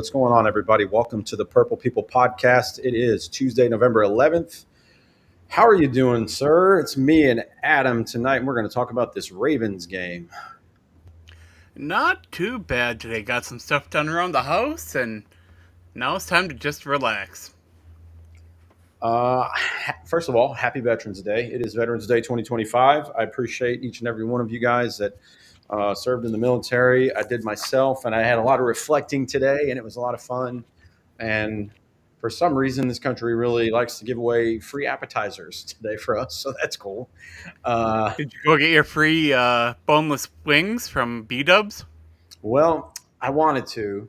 what's going on, everybody? Welcome to the Purple People Podcast. It is Tuesday, November 11th. How are you doing, sir? It's me and Adam tonight, and we're going to talk about this Ravens game. Not too bad today. Got some stuff done around the house, and now it's time to just relax. First of all, happy Veterans Day. It is Veterans Day 2025. I appreciate each and every one of you guys that served in the military. I did myself, and I had a lot of reflecting today, and it was a lot of fun. And for some reason, this country really likes to give away free appetizers today for us, so that's cool. Did you go get your free boneless wings from B-Dubs? Well, I wanted to.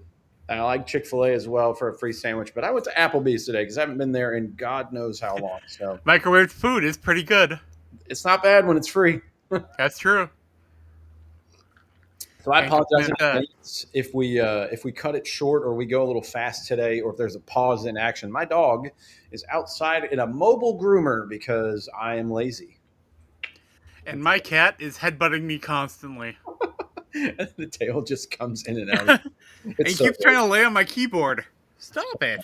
I like Chick-fil-A as well for a free sandwich, but I went to Applebee's today because I haven't been there in God knows how long. So Microwave food is pretty good. it's not bad when it's free. That's true. So I apologize in advance if we cut it short or we go a little fast today, or if there's a pause in action. My dog is outside in a mobile groomer because I am lazy. And my cat is headbutting me constantly. And the tail just comes in and out. It keeps trying to lay on my keyboard. Stop it.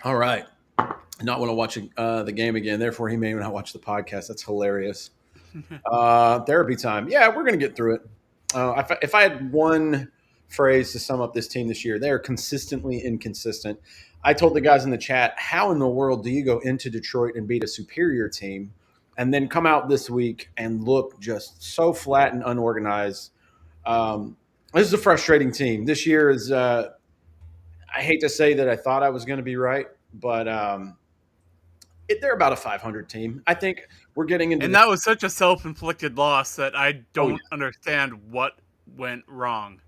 All right. Not want to watch the game again. Therefore, he may not watch the podcast. That's hilarious. Therapy time. Yeah, we're going to get through it. If I had one phrase to sum up this team this year, they are consistently inconsistent. I told the guys in the chat, how in the world do you go into Detroit and beat a superior team and then come out this week and look just so flat and unorganized? This is a frustrating team. This year is, I hate to say that I thought I was going to be right, but they're about a 500 team. I think we're getting into. And that was such a self-inflicted loss that I don't understand what went wrong.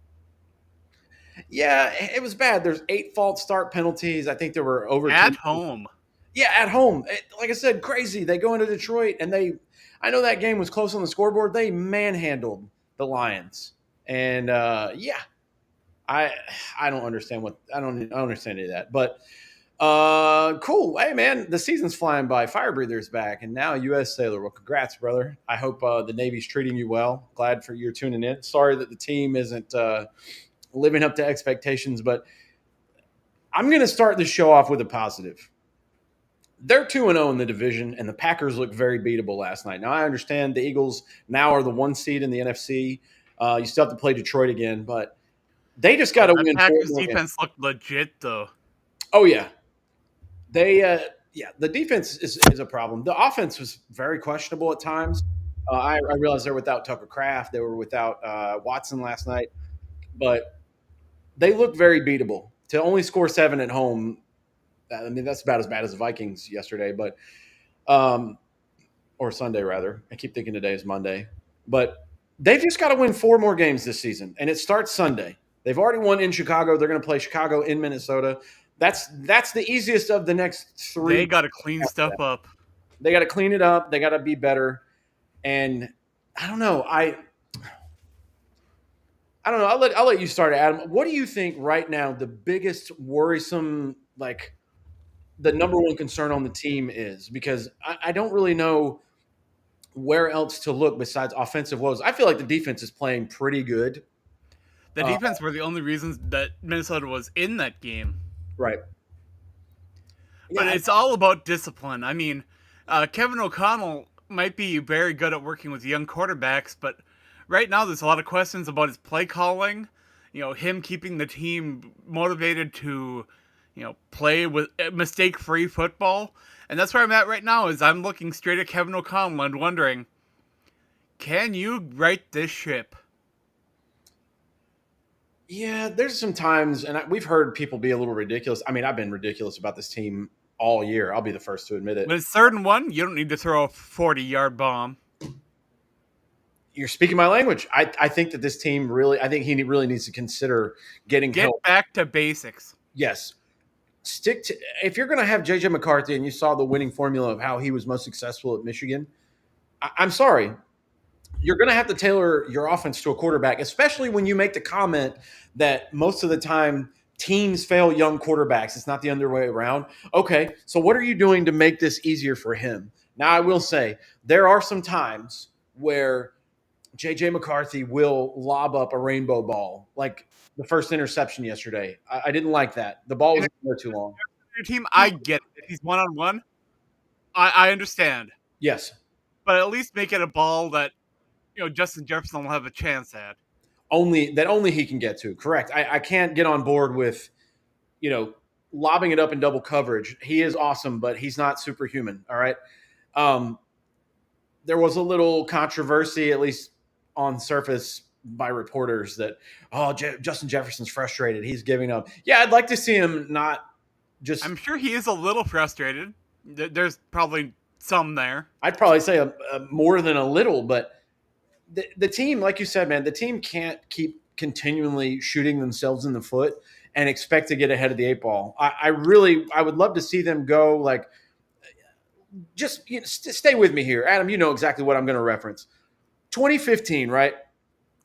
Yeah, it was bad. There's 8 false start penalties. I think there were over at home. Yeah, at home. Like I said, crazy. They go into Detroit and I know that game was close on the scoreboard. They manhandled the Lions. And yeah, I don't understand I don't understand any of that. But cool. Hey man, the season's flying by. Fire Breather's back, and now U.S. Sailor. Well, congrats, brother. I hope the Navy's treating you well. Glad for you tuning in. Sorry that the team isn't living up to expectations, but I'm going to start the show off with a positive. They're 2-0 in the division, and the Packers looked very beatable last night. Now, I understand the Eagles now are the 1 seed in the NFC. You still have to play Detroit again, but they just got to win. The Packers defense looked legit, though. Oh, yeah. The defense is a problem. The offense was very questionable at times. I realized they're without Tucker Kraft. They were without Watson last night. But they looked very beatable. To only score 7 at home, I mean, that's about as bad as the Vikings yesterday, but or Sunday, rather. I keep thinking today is Monday. But they've just got to win 4 more games this season, and it starts Sunday. They've already won in Chicago. They're going to play Chicago in Minnesota. That's the easiest of the next 3. They got to clean stuff up. They got to clean it up. They got to be better. And I don't know. I don't know. I'll let you start, Adam. What do you think right now the biggest worrisome, like the number one concern on the team is? Because I don't really know where else to look besides offensive woes. I feel like the defense is playing pretty good. The defense were the only reasons that Minnesota was in that game. Right. But it's all about discipline. I mean, Kevin O'Connell might be very good at working with young quarterbacks, but right now there's a lot of questions about his play calling, him keeping the team motivated to, play with mistake-free football. And that's where I'm at right now is I'm looking straight at Kevin O'Connell and wondering, can you right this ship? Yeah, there's some times, and we've heard people be a little ridiculous. I mean, I've been ridiculous about this team all year. I'll be the first to admit it. When it's 3rd and 1, you don't need to throw a 40-yard bomb. You're speaking my language. I think that this team I think he really needs to consider getting help. Back to basics. Yes. If you're going to have J.J. McCarthy and you saw the winning formula of how he was most successful at Michigan, I'm sorry. You're going to have to tailor your offense to a quarterback, especially when you make the comment that most of the time teams fail young quarterbacks. It's not the other way around. Okay, so what are you doing to make this easier for him? Now, I will say there are some times where JJ McCarthy will lob up a rainbow ball like the first interception yesterday. I didn't like that. The ball And was if in there too long. your team, I get it. If he's one on one, I understand. Yes. But at least make it a ball that Justin Jefferson will have a chance at. Only he can get to. Correct. I can't get on board with, you know, lobbing it up in double coverage. He is awesome, but he's not superhuman. All right. Um, there was a little controversy, at least on surface, by reporters that Justin Jefferson's frustrated. He's giving up. Yeah, I'd like to see him not just. I'm sure he is a little frustrated. There's probably some there. I'd probably say more than a little, but the team, like you said, man, the team can't keep continually shooting themselves in the foot and expect to get ahead of the eight ball. I would love to see them go like, just stay with me here, Adam. You know exactly what I'm going to reference. 2015, right?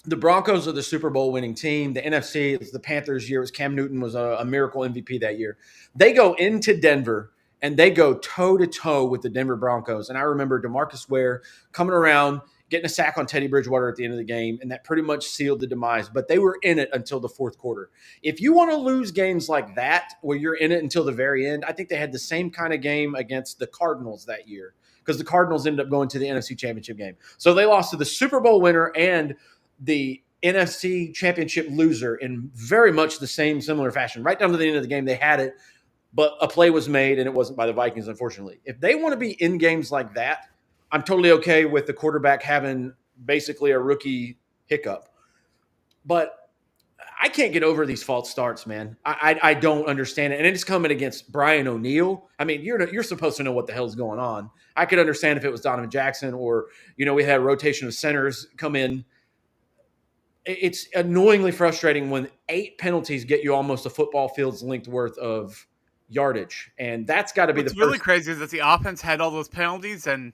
The Broncos are the Super Bowl winning team. The NFC, it's the Panthers' year. It was Cam Newton was a miracle MVP that year. They go into Denver and they go toe to toe with the Denver Broncos. And I remember DeMarcus Ware coming around, getting a sack on Teddy Bridgewater at the end of the game, and that pretty much sealed the demise. But they were in it until the fourth quarter. If you want to lose games like that, where you're in it until the very end, I think they had the same kind of game against the Cardinals that year, because the Cardinals ended up going to the NFC Championship game. So they lost to the Super Bowl winner and the NFC Championship loser in very much the same similar fashion. Right down to the end of the game, they had it, but a play was made, and it wasn't by the Vikings, unfortunately. If they want to be in games like that, I'm totally okay with the quarterback having basically a rookie hiccup. But I can't get over these false starts, man. I don't understand it. And it's coming against Brian O'Neill. I mean, you're supposed to know what the hell's going on. I could understand if it was Donovan Jackson or, we had a rotation of centers come in. It's annoyingly frustrating when 8 penalties get you almost a football field's length worth of yardage. And that's got to be the What's really first. crazy is that the offense had all those penalties, and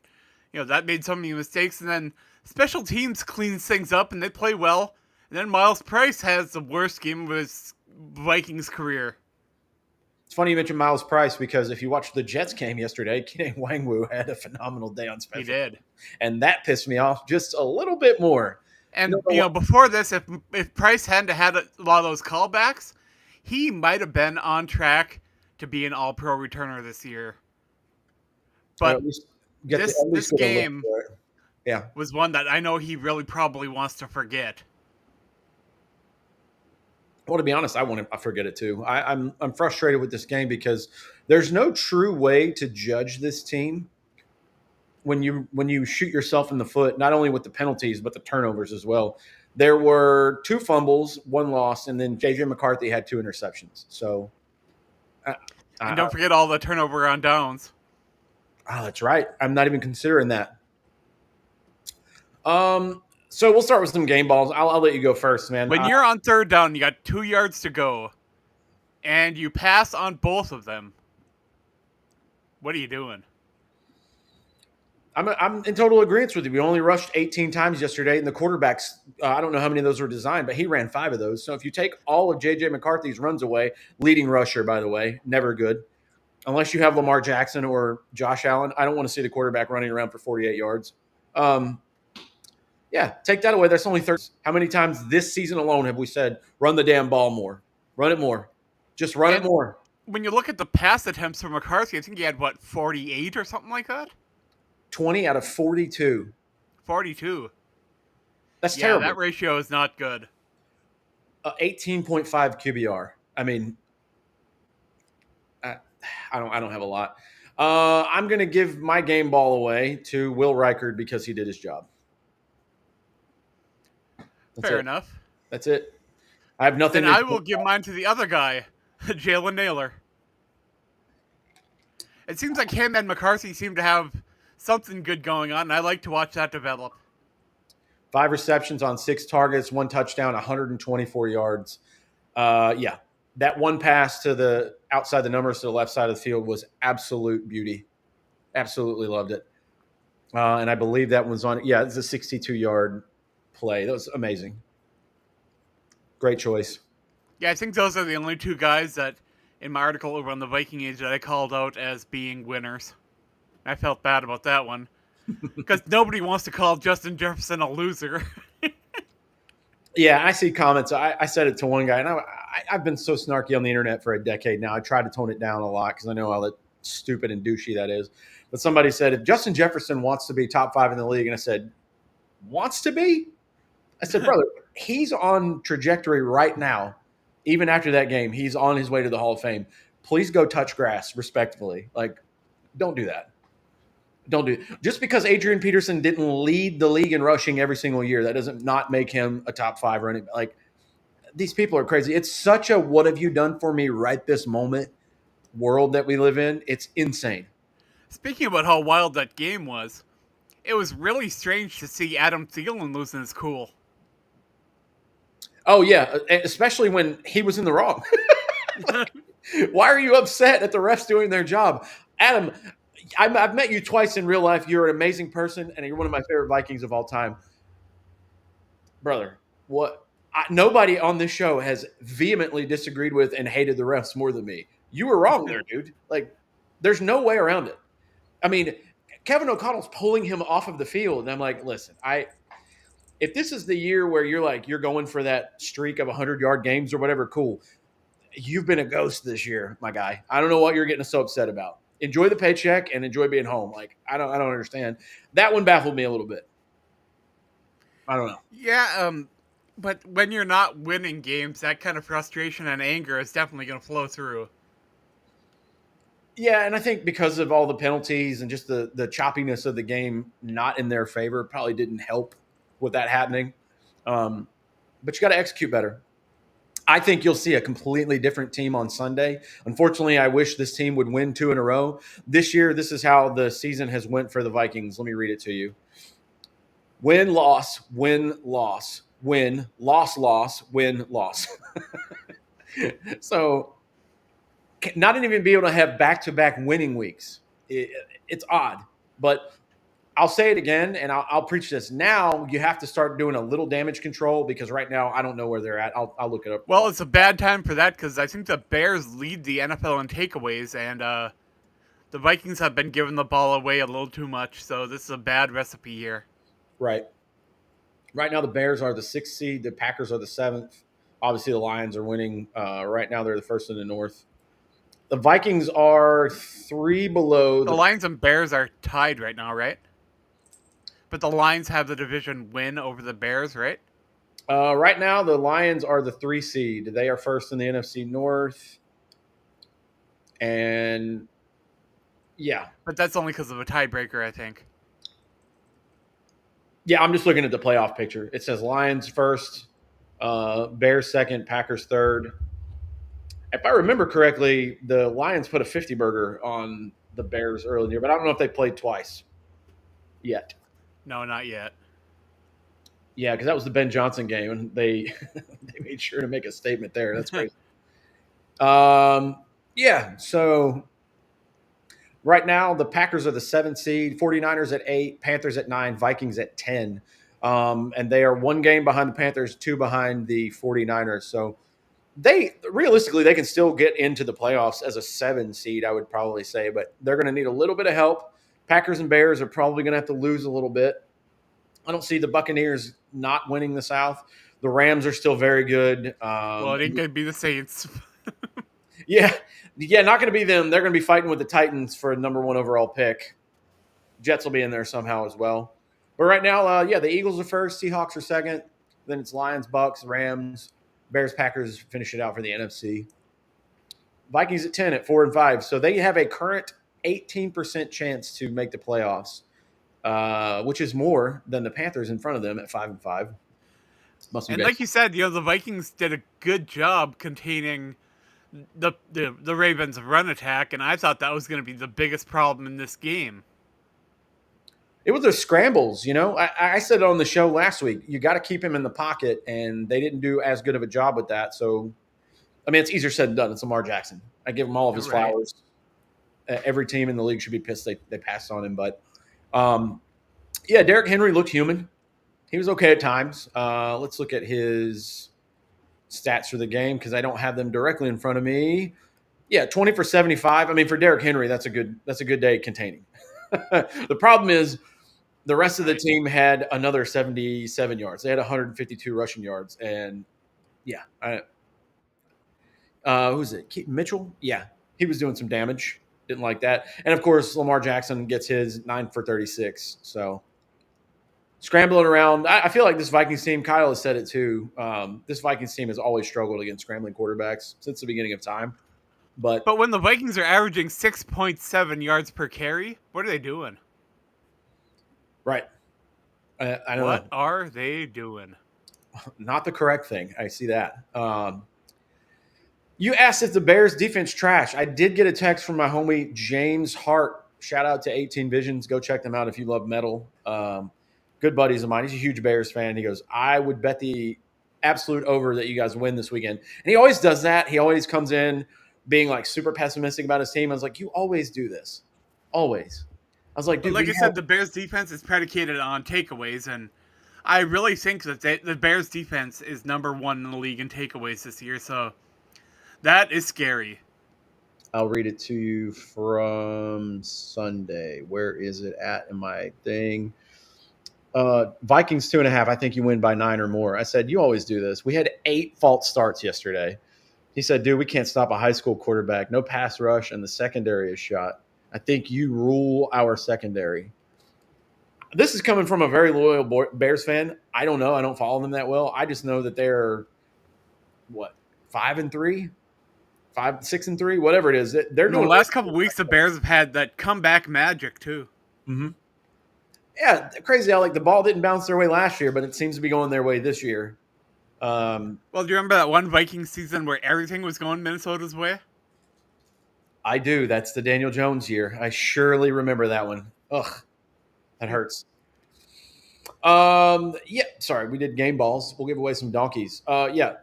that made so many mistakes, and then special teams cleans things up and they play well. And then Miles Price has the worst game of his Vikings career. It's funny you mentioned Miles Price, because if you watched the Jets game yesterday, Kene Wangwu had a phenomenal day on special. He did. And that pissed me off just a little bit more. And before this, if Price hadn't had a lot of those callbacks, he might have been on track to be an All-Pro returner this year. But this game was one that I know he really probably wants to forget. Well, to be honest, I forget it too. I'm frustrated with this game because there's no true way to judge this team when you shoot yourself in the foot, not only with the penalties but the turnovers as well. There were 2 fumbles, 1 loss, and then JJ McCarthy had 2 interceptions. So, and don't forget all the turnover on downs. Oh, that's right. I'm not even considering that. So we'll start with some game balls. I'll let you go first, man. When you're on 3rd down, you got 2 yards to go, and you pass on both of them. What are you doing? I'm in total agreement with you. We only rushed 18 times yesterday, and the quarterbacks, I don't know how many of those were designed, but he ran 5 of those. So if you take all of J.J. McCarthy's runs away, leading rusher, by the way, never good. Unless you have Lamar Jackson or Josh Allen, I don't want to see the quarterback running around for 48 yards. Yeah, take that away. That's only 30. How many times this season alone have we said, run the damn ball more? Run it more. Just run it more. When you look at the pass attempts for McCarthy, I think he had, 48 or something like that? 20 out of 42. 42. That's terrible. That ratio is not good. 18.5 QBR. I mean, I don't have a lot. I'm going to give my game ball away to Will Reichard because he did his job. Fair enough. That's it. I have nothing. Then I will give mine to the other guy, Jalen Naylor. It seems like him and McCarthy seem to have something good going on, and I like to watch that develop. 5 receptions on 6 targets, 1 touchdown, 124 yards. Yeah, that one pass to the outside the numbers to the left side of the field was absolute beauty. Absolutely loved it. And I believe that was on. Yeah, it's a 62-yard play. That was amazing. Great choice. Yeah, I think those are the only 2 guys that, in my article over on the Viking Age, that I called out as being winners. I felt bad about that one. Because nobody wants to call Justin Jefferson a loser. Yeah, I see comments. I said it to one guy, and I've been so snarky on the internet for a decade now. I try to tone it down a lot because I know how stupid and douchey that is. But somebody said, if Justin Jefferson wants to be top five in the league, and I said, wants to be? I said, brother, he's on trajectory right now. Even after that game, he's on his way to the Hall of Fame. Please go touch grass respectfully. Like, don't do that. Don't do it. Just because Adrian Peterson didn't lead the league in rushing every single year, that doesn't not make him a top five running. Like, these people are crazy. It's such a what have you done for me right this moment world that we live in. It's insane. Speaking about how wild that game was, it was really strange to see Adam Thielen losing his cool. Oh yeah, especially when he was in the wrong. Like, why are you upset at the refs doing their job? Adam, I've met you twice in real life. You're an amazing person, and you're one of my favorite Vikings of all time, brother. What? Nobody on this show has vehemently disagreed with and hated the refs more than me. You were wrong there, dude. Like, there's no way around it. I mean, Kevin O'Connell's pulling him off of the field, and I'm like, listen, if this is the year where you're going for that streak of 100-yard games or whatever, cool. You've been a ghost this year, my guy. I don't know what you're getting so upset about. Enjoy the paycheck and enjoy being home. Like, I don't understand. That one baffled me a little bit. I don't know. Yeah, but when you're not winning games, that kind of frustration and anger is definitely going to flow through. Yeah, and I think because of all the penalties and just the choppiness of the game not in their favor probably didn't help with that happening. But you got to execute better. I think you'll see a completely different team on Sunday. Unfortunately, I wish this team would win two in a row. This year, this is how the season has went for the Vikings. Let me read it to you. Win, loss, win, loss, win, loss, loss, win, loss. So not even be able to have back-to-back winning weeks. It's odd, but I'll say it again, and I'll preach this. Now you have to start doing a little damage control because right now I don't know where they're at. I'll look it up. Well, it's a bad time for that because I think the Bears lead the NFL in takeaways, and the Vikings have been giving the ball away a little too much, so this is a bad recipe here. Right. Right now the Bears are the 6th seed. The Packers are the 7th. Obviously the Lions are winning. Right now they're the first in the North. The Vikings are 3 below. The Lions and Bears are tied right now, right? But the Lions have the division win over the Bears, right? Right now, the Lions are the 3 seed. They are first in the NFC North. And yeah. But that's only because of a tiebreaker, I think. Yeah, I'm just looking at the playoff picture. It says Lions first, Bears second, Packers third. If I remember correctly, the Lions put a 50 burger on the Bears earlier in the year, but I don't know if they played twice yet. No, not yet. Yeah, because that was the Ben Johnson game, and they they made sure to make a statement there. That's crazy. Yeah, so right now the Packers are the 7th seed, 49ers at 8, Panthers at 9, Vikings at 10. And they are 1 game behind the Panthers, 2 behind the 49ers. So they realistically they can still get into the playoffs as a 7 seed, I would probably say, but they're going to need a little bit of help. Packers and Bears are probably going to have to lose a little bit. I don't see the Buccaneers not winning the South. The Rams are still very good. Well, it ain't going to be the Saints. Yeah, not going to be them. They're going to be fighting with the Titans for a number 1 overall pick. Jets will be in there somehow as well. But right now, the Eagles are first, Seahawks are second. Then it's Lions, Bucks, Rams, Bears, Packers finish it out for the NFC. Vikings at 10 at 4 and 5. So they have a current 18% chance to make the playoffs, which is more than the Panthers in front of them at 5 and 5. And like you said, the Vikings did a good job containing the Ravens' run attack, and I thought that was going to be the biggest problem in this game. It was their scrambles, I said it on the show last week. You got to keep him in the pocket, and they didn't do as good of a job with that. So, I mean, it's easier said than done. It's Lamar Jackson. I give him all of his flowers. Every team in the league should be pissed they passed on him. But, Derrick Henry looked human. He was okay at times. Let's look at his stats for the game because I don't have them directly in front of me. Yeah, 20 for 75. I mean, for Derrick Henry, that's a good day containing. The problem is The rest of the Right. team had another 77 yards. They had 152 rushing yards, and yeah, who's it? Mitchell? Yeah, he was doing some damage. Didn't like that. And of course, Lamar Jackson gets his 9 for 36. So scrambling around. I feel like this Vikings team, Kyle has said it too. This Vikings team has always struggled against scrambling quarterbacks since the beginning of time. But But when the Vikings are averaging 6.7 yards per carry, what are they doing? right, I don't What know. are they doing? Not the correct thing. I see that. You asked if the Bears defense trash. I did get a text from my homie James Hart. Shout out to 18 Visions. Go check them out if you love metal. Good buddies of mine. He's a huge Bears fan. He goes, I would bet the absolute over that you guys win this weekend. And he always does that. He always comes in being like super pessimistic about his team. I was like, you always do this. Always. I was like, But dude, like we I have said, the Bears defense is predicated on takeaways, and I really think that the Bears defense is number one in the league in takeaways this year. So that is scary. I'll read it to you from Sunday. Where is it at in my thing? Vikings 2.5. I think you win by 9 or more. I said, you always do this. We had 8 false starts yesterday. He said, dude, we can't stop a high school quarterback. No pass rush, and the secondary is shot. I think you rule our secondary. This is coming from a very loyal Bears fan. I don't know. I don't follow them that well. I just know that they're, what, 5-3? 5, 6-3, whatever it is. They're In the doing last couple of weeks, the Bears have had that comeback magic too. mm-hmm. Yeah, crazy how like the ball didn't bounce their way last year, but it seems to be going their way this year. Well, do you remember that one Viking season where everything was going Minnesota's way? I do. That's the Daniel Jones year. I surely remember that one. Ugh, that hurts. Yeah, sorry, we did game balls. We'll give away some donkeys. Yeah,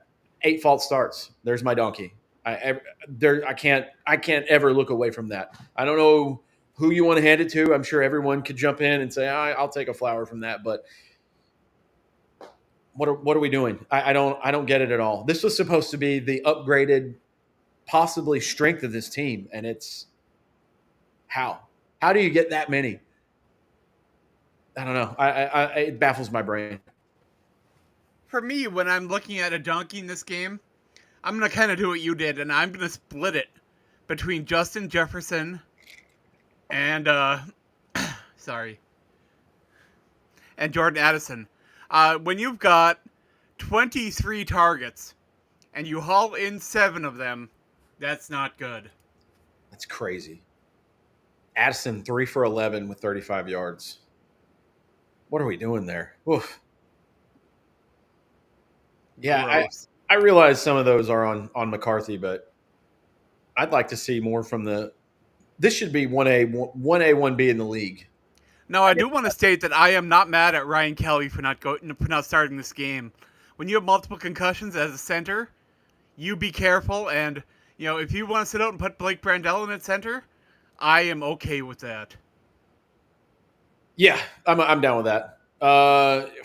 8 false starts. There's my donkey. I can't ever look away from that. I don't know who you want to hand it to. I'm sure everyone could jump in and say, I'll take a flower from that. But what are we doing? I don't get it at all. This was supposed to be the upgraded, possibly strength of this team, and it's how? How do you get that many? I don't know. It baffles my brain. For me, when I'm looking at a donkey in this game, I'm gonna kind of do what you did, and I'm gonna split it between Justin Jefferson and sorry, and Jordan Addison. When you've got 23 targets and you haul in 7 of them, that's not good. That's crazy. Addison 3 for 11 with 35 yards. What are we doing there? Oof. Yeah, Gross. I realize some of those are on McCarthy, but I'd like to see more from the. This should be 1A 1B in the league. Now, I do want to state that I am not mad at Ryan Kelly for not starting this game. When you have multiple concussions as a center, you be careful, and if you want to sit out and put Blake Brandel in at center, I am okay with that. Yeah, I'm down with that.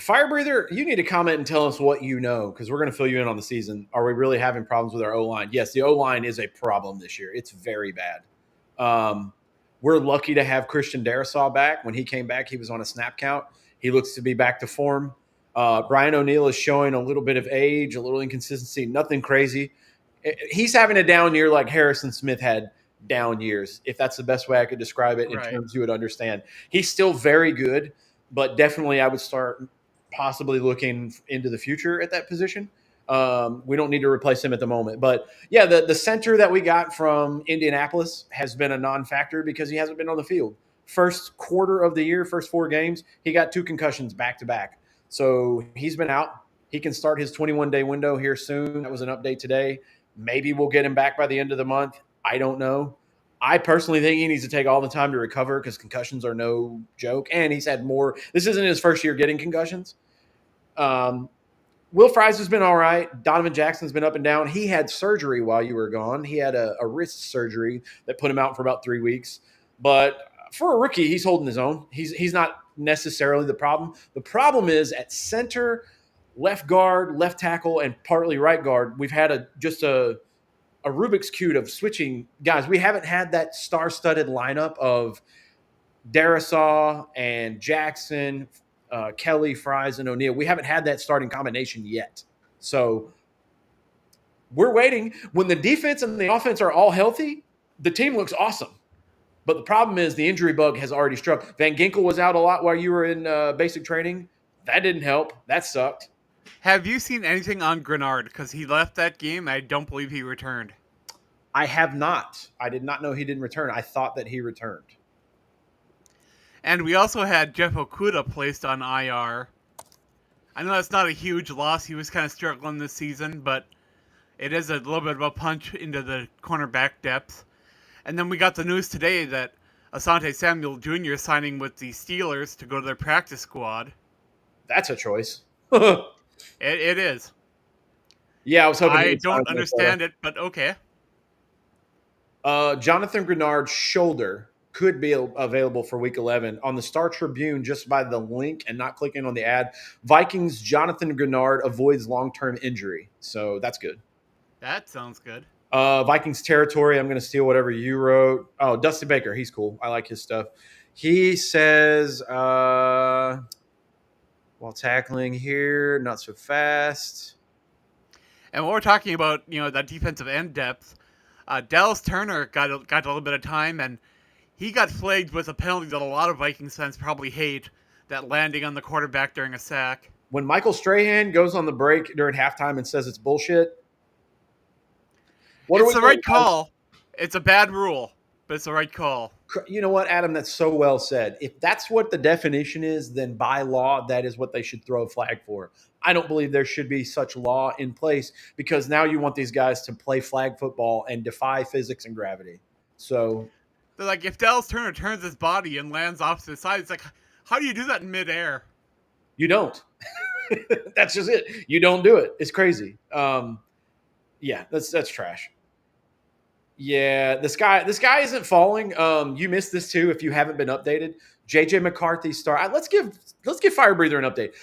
Fire breather, you need to comment and tell us what you know because we're going to fill you in on the season. Are we really having problems with our O line? Yes, the O line is a problem this year. It's very bad. We're lucky to have Christian Darrisaw back. When he came back, he was on a snap count. He looks to be back to form. Brian O'Neill is showing a little bit of age, a little inconsistency, nothing crazy. He's having a down year like Harrison Smith had down years, if that's the best way I could describe it in Right. terms you would understand. He's still very good, but definitely I would start possibly looking into the future at that position. We don't need to replace him at the moment. But yeah, the center that we got from Indianapolis has been a non-factor because he hasn't been on the field. First quarter of the year, first 4 games, he got 2 concussions back to back. So he's been out. He can start his 21-day window here soon. That was an update today. Maybe we'll get him back by the end of the month. I don't know. I personally think he needs to take all the time to recover because concussions are no joke. And he's had more. This isn't his first year getting concussions. Will Fries has been all right. Donovan Jackson's been up and down. He had surgery while you were gone. He had a wrist surgery that put him out for about 3 weeks. But for a rookie, he's holding his own. He's not necessarily the problem. The problem is at center, left guard, left tackle, and partly right guard. We've had just a Rubik's cube of switching guys. We haven't had that star-studded lineup of Darisaw and Jackson, Kelly, Fries, and O'Neal. We haven't had that starting combination yet. So we're waiting. When the defense and the offense are all healthy, the team looks awesome. But the problem is the injury bug has already struck. Van Ginkel was out a lot while you were in basic training. That didn't help. That sucked. Have you seen anything on Grenard? Because he left that game. I don't believe he returned. I have not. I did not know he didn't return. I thought that he returned. And we also had Jeff Okuda placed on IR. I know that's not a huge loss. He was kind of struggling this season, but it is a little bit of a punch into the cornerback depth. And then we got the news today that Asante Samuel Jr. is signing with the Steelers to go to their practice squad. That's a choice. It is. Yeah, I was hoping. I don't understand it, but okay. Jonathan Grenard's shoulder could be available for Week 11 on the Star Tribune. Just by the link and not clicking on the ad, Vikings Jonathan Grenard avoids long-term injury, so that's good. That sounds good. Vikings territory. I'm going to steal whatever you wrote. Oh, Dusty Baker. He's cool. I like his stuff. He says, while tackling here, not so fast. And what we're talking about, that defensive end depth, Dallas Turner got a little bit of time, and he got flagged with a penalty that a lot of Vikings fans probably hate, that landing on the quarterback during a sack. When Michael Strahan goes on the break during halftime and says it's bullshit, it's the right call. It's a bad rule, but it's the right call. You know what, Adam? That's so well said. If that's what the definition is, then by law, that is what they should throw a flag for. I don't believe there should be such law in place because now you want these guys to play flag football and defy physics and gravity. So they're like, if Dallas Turner turns his body and lands off to the side, it's like, how do you do that in midair? You don't. That's just it. You don't do it. It's crazy. Yeah, that's trash. Yeah, this guy isn't falling. You missed this too if you haven't been updated. JJ McCarthy start. Let's give Fire Breather an update.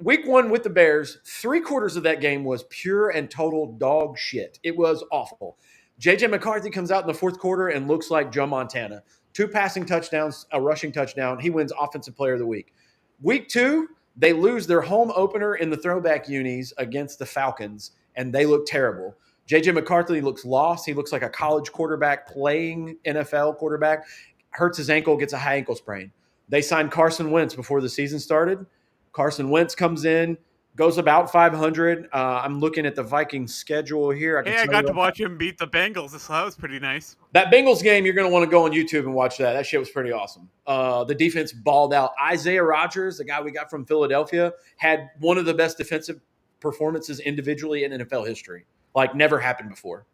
Week 1 with the Bears, 3/4 of that game was pure and total dog shit. It was awful. JJ McCarthy comes out in the 4th quarter and looks like Joe Montana. 2 passing touchdowns, a rushing touchdown. He wins Offensive Player of the Week. Week 2, they lose their home opener in the throwback unis against the Falcons, and they look terrible. JJ McCarthy looks lost. He looks like a college quarterback playing NFL quarterback. Hurts his ankle, gets a high ankle sprain. They signed Carson Wentz before the season started. Carson Wentz comes in, goes about 500. I'm looking at the Vikings schedule here. I got to watch him beat the Bengals, so that was pretty nice. That Bengals game, you're going to want to go on YouTube and watch that. That shit was pretty awesome. The defense balled out. Isaiah Rodgers, the guy we got from Philadelphia, had one of the best defensive performances individually in NFL history. Like never happened before.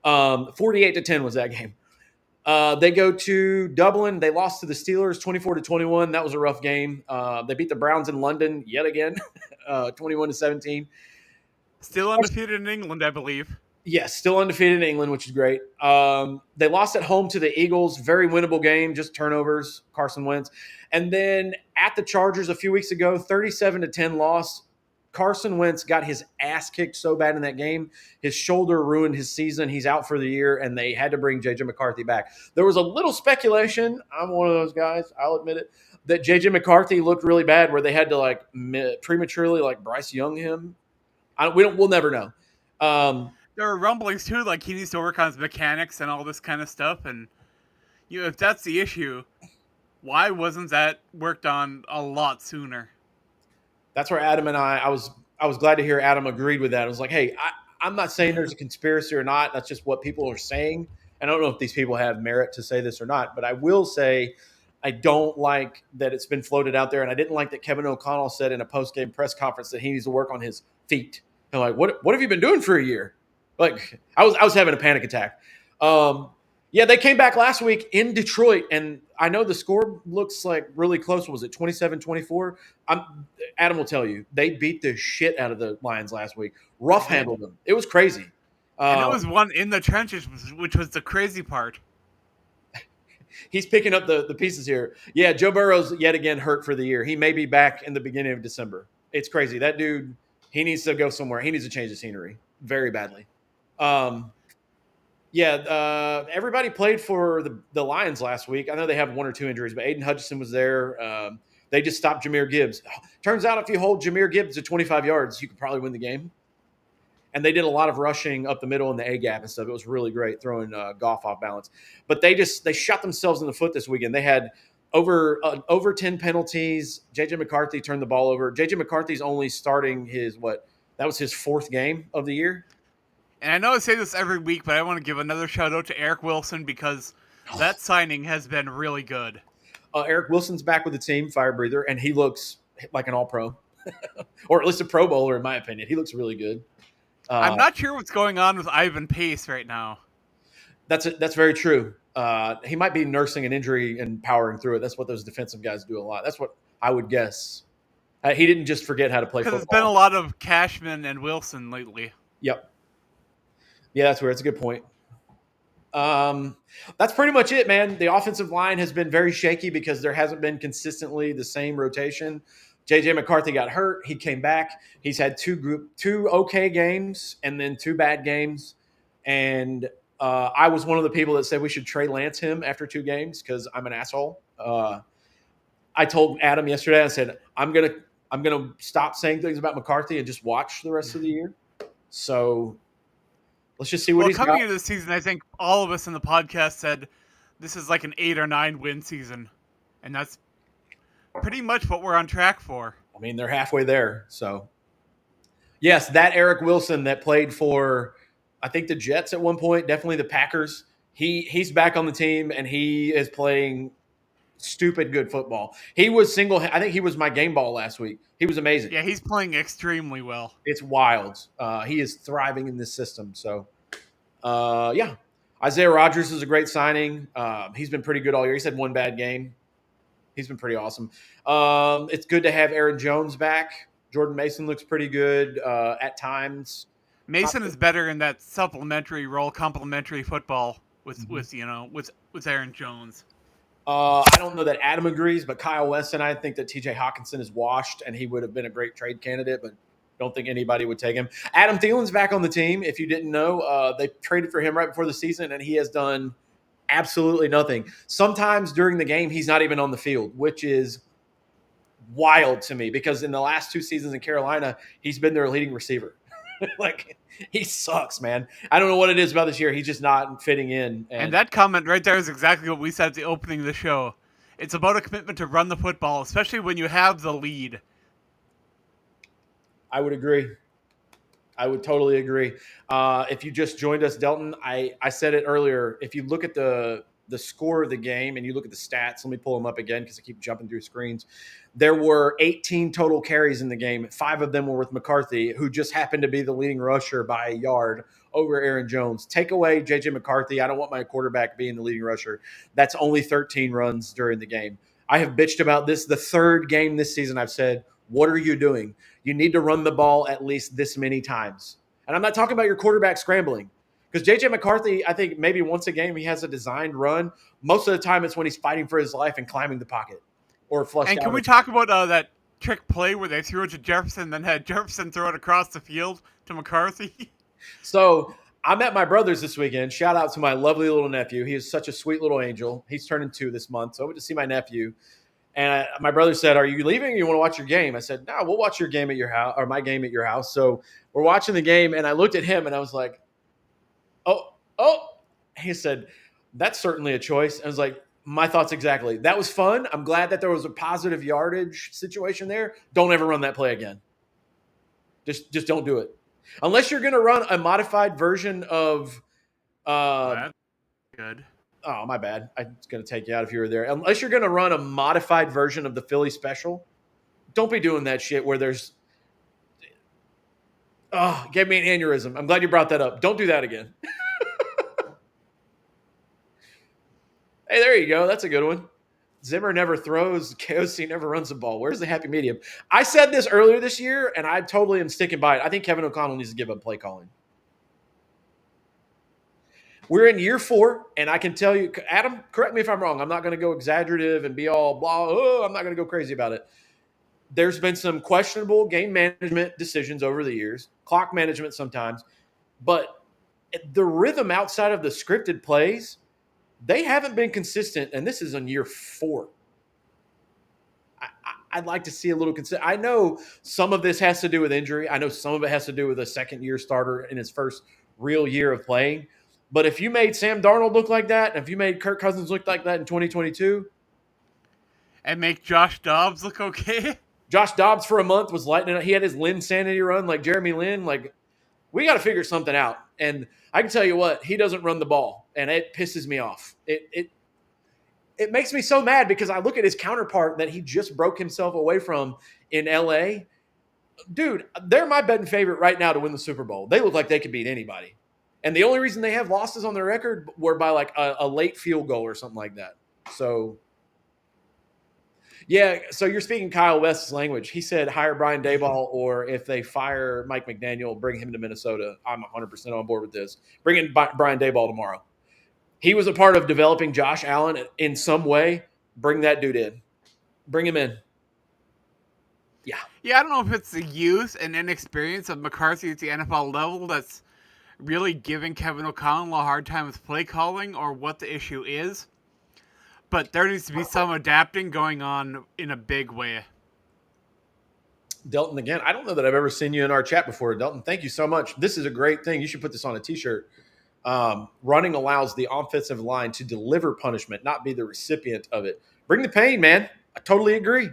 48-10 was that game. They go to Dublin. They lost to the Steelers 24-21. That was a rough game. They beat the Browns in London yet again, 21-17. Still undefeated in England, I believe. Yes, still undefeated in England, which is great. They lost at home to the Eagles. Very winnable game, just turnovers, Carson Wentz. And then at the Chargers a few weeks ago, 37-10 loss. Carson Wentz got his ass kicked so bad in that game. His shoulder ruined his season. He's out for the year, and they had to bring J.J. McCarthy back. There was a little speculation, I'm one of those guys, I'll admit it, that J.J. McCarthy looked really bad where they had to prematurely Bryce Young him. We'll never know. There were rumblings too, like he needs to work on his mechanics and all this kind of stuff. And if that's the issue, why wasn't that worked on a lot sooner? That's where Adam and I was glad to hear Adam agreed with that. I was like, hey, I'm not saying there's a conspiracy or not. That's just what people are saying. And I don't know if these people have merit to say this or not, but I will say I don't like that it's been floated out there. And I didn't like that Kevin O'Connell said in a post-game press conference that he needs to work on his feet. And like, what have you been doing for a year? Like I was having a panic attack. Yeah, they came back last week in Detroit, and I know the score looks like really close. Was it 27-24? Adam will tell you. They beat the shit out of the Lions last week. Rough handled them. It was crazy. And it was one in the trenches, which was the crazy part. He's picking up the pieces here. Yeah, Joe Burrow's yet again hurt for the year. He may be back in the beginning of December. It's crazy. That dude, he needs to go somewhere. He needs to change the scenery very badly. Yeah, everybody played for the Lions last week. I know they have one or two injuries, but Aiden Hutchinson was there. They just stopped Jahmyr Gibbs. Turns out if you hold Jahmyr Gibbs to 25 yards, you could probably win the game. And they did a lot of rushing up the middle in the A gap and stuff. It was really great throwing Goff off balance. But they shot themselves in the foot this weekend. They had over 10 penalties. JJ McCarthy turned the ball over. JJ McCarthy's only starting that was his fourth game of the year. And I know I say this every week, but I want to give another shout out to Eric Wilson because that signing has been really good. Eric Wilson's back with the team, fire breather, and he looks like an all-pro, or at least a Pro Bowler in my opinion. He looks really good. I'm not sure what's going on with Ivan Pace right now. That's very true. He might be nursing an injury and powering through it. That's what those defensive guys do a lot. That's what I would guess. He didn't just forget how to play football. Because it's been a lot of Cashman and Wilson lately. Yep. Yeah, that's where it's a good point. That's pretty much it, man. The offensive line has been very shaky because there hasn't been consistently the same rotation. JJ McCarthy got hurt. He came back. He's had two okay games and then two bad games. And I was one of the people that said we should Trey Lance him after two games because I'm an asshole. I told Adam yesterday, I said, I'm gonna stop saying things about McCarthy and just watch the rest of the year. So let's just see what he's coming got. into the season, I think all of us in the podcast said this is like an 8 or 9 win season. And that's pretty much what we're on track for. I mean, they're halfway there. So, yes, that Eric Wilson that played for, I think, the Jets at one point, definitely the Packers. He's back on the team, and he is playing stupid good football. I think he was my game ball last week. He was amazing. Yeah, he's playing extremely well. It's wild. He is thriving in this system. So, yeah. Isaiah Rodgers is a great signing. He's been pretty good all year. He's had one bad game. He's been pretty awesome. It's good to have Aaron Jones back. Jordan Mason looks pretty good at times. Mason is better in that supplementary role, complementary football with Aaron Jones. I don't know that Adam agrees, but Kyle West and I think that TJ Hawkinson is washed, and he would have been a great trade candidate, but don't think anybody would take him. Adam Thielen's back on the team. If you didn't know, they traded for him right before the season, and he has done absolutely nothing. Sometimes during the game, he's not even on the field, which is wild to me because in the last two seasons in Carolina, he's been their leading receiver. Like, he sucks, man. I don't know what it is about this year. He's just not fitting in. And that comment right there is exactly what we said at the opening of the show. It's about a commitment to run the football, especially when you have the lead. I would agree. I would totally agree. If you just joined us, Delton, I said it earlier. If you look at the score of the game and you look at the stats, let me pull them up again because I keep jumping through screens. There were 18 total carries in the game. 5 of them were with McCarthy, who just happened to be the leading rusher by a yard over Aaron Jones. Take away JJ McCarthy. I don't want my quarterback being the leading rusher. That's only 13 runs during the game. I have bitched about this. The third game this season, I've said, what are you doing? You need to run the ball at least this many times. And I'm not talking about your quarterback scrambling. Because J.J. McCarthy, I think maybe once a game he has a designed run. Most of the time it's when he's fighting for his life and climbing the pocket or flushed out. And can we talk about that trick play where they threw it to Jefferson and then had Jefferson throw it across the field to McCarthy? So I'm at my brother's this weekend. Shout out to my lovely little nephew. He is such a sweet little angel. He's turning 2 this month. So I went to see my nephew. And my brother said, "Are you leaving or you want to watch your game?" I said, "No, we'll watch your game at your house or my game at your house." So we're watching the game. And I looked at him and I was like, Oh, he said, "That's certainly a choice." I was like, my thoughts exactly. That was fun. I'm glad that there was a positive yardage situation there. Don't ever run that play again. Just don't do it. Unless you're going to run a modified version of That's good. Oh, my bad. I was going to take you out if you were there. Unless you're going to run a modified version of the Philly special, don't be doing that shit where there's gave me an aneurysm. I'm glad you brought that up. Don't do that again. Hey, there you go. That's a good one. Zimmer never throws. KOC never runs the ball. Where's the happy medium? I said this earlier this year, and I totally am sticking by it. I think Kevin O'Connell needs to give up play calling. We're in year 4, and I can tell you, Adam, correct me if I'm wrong. I'm not going to go exaggerative and be all blah. I'm not going to go crazy about it. There's been some questionable game management decisions over the years, clock management sometimes, but the rhythm outside of the scripted plays, they haven't been consistent, and this is in year 4. I'd like to see a little consistent. I know some of this has to do with injury. I know some of it has to do with a second year starter in his first real year of playing. But if you made Sam Darnold look like that, and if you made Kirk Cousins look like that in 2022, and make Josh Dobbs look okay. Josh Dobbs for a month was lighting it up. He had his Lynn Sanity run like Jeremy Lin. Like, we got to figure something out. And I can tell you what, he doesn't run the ball, and it pisses me off. It makes me so mad because I look at his counterpart that he just broke himself away from in LA. Dude, they're my betting favorite right now to win the Super Bowl. They look like they could beat anybody. And the only reason they have losses on their record were by like a late field goal or something like that. So, yeah. So you're speaking Kyle West's language. He said hire Brian Daboll, or if they fire Mike McDaniel, bring him to Minnesota. I'm 100% on board with this. Bring in Brian Daboll tomorrow. He was a part of developing Josh Allen in some way. Bring that dude in. Bring him in. Yeah. Yeah, I don't know if it's the youth and inexperience of McCarthy at the NFL level that's really giving Kevin O'Connell a hard time with play calling, or what the issue is. But there needs to be some adapting going on in a big way. Delton, again, I don't know that I've ever seen you in our chat before. Delton, thank you so much. This is a great thing. You should put this on a t-shirt. Running allows the offensive line to deliver punishment, not be the recipient of it. Bring the pain, man. I totally agree.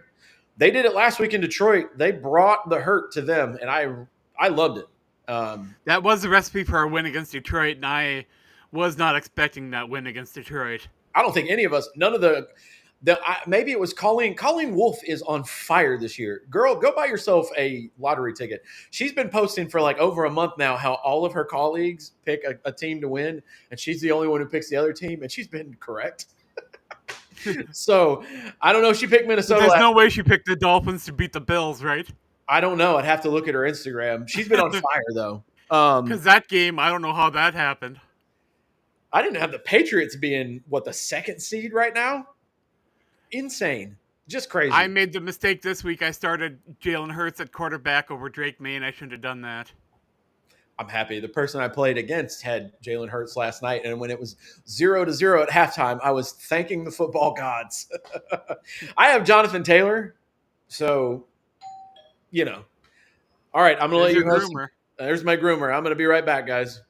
They did it last week in Detroit. They brought the hurt to them, and I loved it. That was the recipe for a win against Detroit, and I was not expecting that win against Detroit. I don't think any of us, none of maybe it was Colleen. Colleen Wolfe is on fire this year. Girl, go buy yourself a lottery ticket. She's been posting for like over a month now how all of her colleagues pick a team to win, and she's the only one who picks the other team, and she's been correct. So I don't know if she picked Minnesota. There's no way she picked the Dolphins to beat the Bills, right? I don't know. I'd have to look at her Instagram. She's been on fire though. Because that game, I don't know how that happened. I didn't have the Patriots being the second seed right now. Insane. Just crazy. I made the mistake this week. I started Jalen Hurts at quarterback over Drake May, and I shouldn't have done that. I'm happy. The person I played against had Jalen Hurts last night, and when it was 0-0 at halftime, I was thanking the football gods. I have Jonathan Taylor, so All right, I'm gonna let you host. There's my groomer. I'm gonna be right back, guys.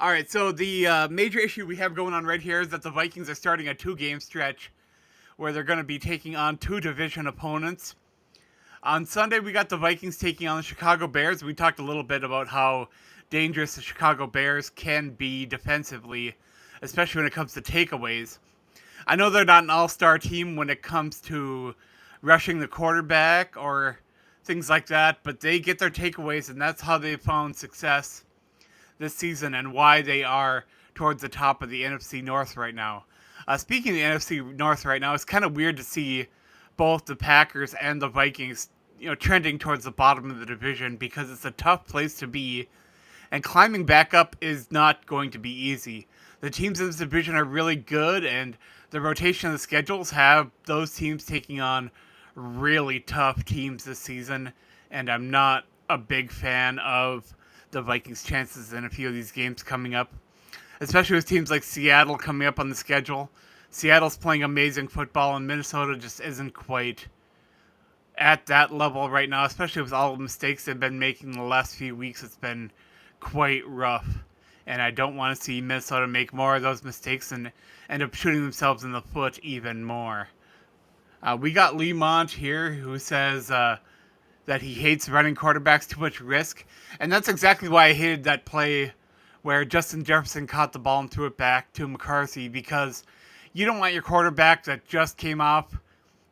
All right, so the major issue we have going on right here is that the Vikings are starting a 2-game stretch where they're going to be taking on 2 division opponents. On Sunday, we got the Vikings taking on the Chicago Bears. We talked a little bit about how dangerous the Chicago Bears can be defensively, especially when it comes to takeaways. I know they're not an all-star team when it comes to rushing the quarterback or things like that, but they get their takeaways, and that's how they found success this season and why they are towards the top of the NFC North right now. Speaking of the NFC North right now, it's kind of weird to see both the Packers and the Vikings, trending towards the bottom of the division, because it's a tough place to be, and climbing back up is not going to be easy. The teams in this division are really good, and the rotation of the schedules have those teams taking on really tough teams this season, and I'm not a big fan of the Vikings' chances in a few of these games coming up, especially with teams like Seattle coming up on the schedule. Seattle's playing amazing football, and Minnesota just isn't quite at that level right now, especially with all the mistakes they've been making the last few weeks. It's been quite rough, and I don't want to see Minnesota make more of those mistakes and end up shooting themselves in the foot even more. We got Lee Mont here, who says that he hates running quarterbacks, too much risk, and that's exactly why I hated that play where Justin Jefferson caught the ball and threw it back to McCarthy, because you don't want your quarterback that just came off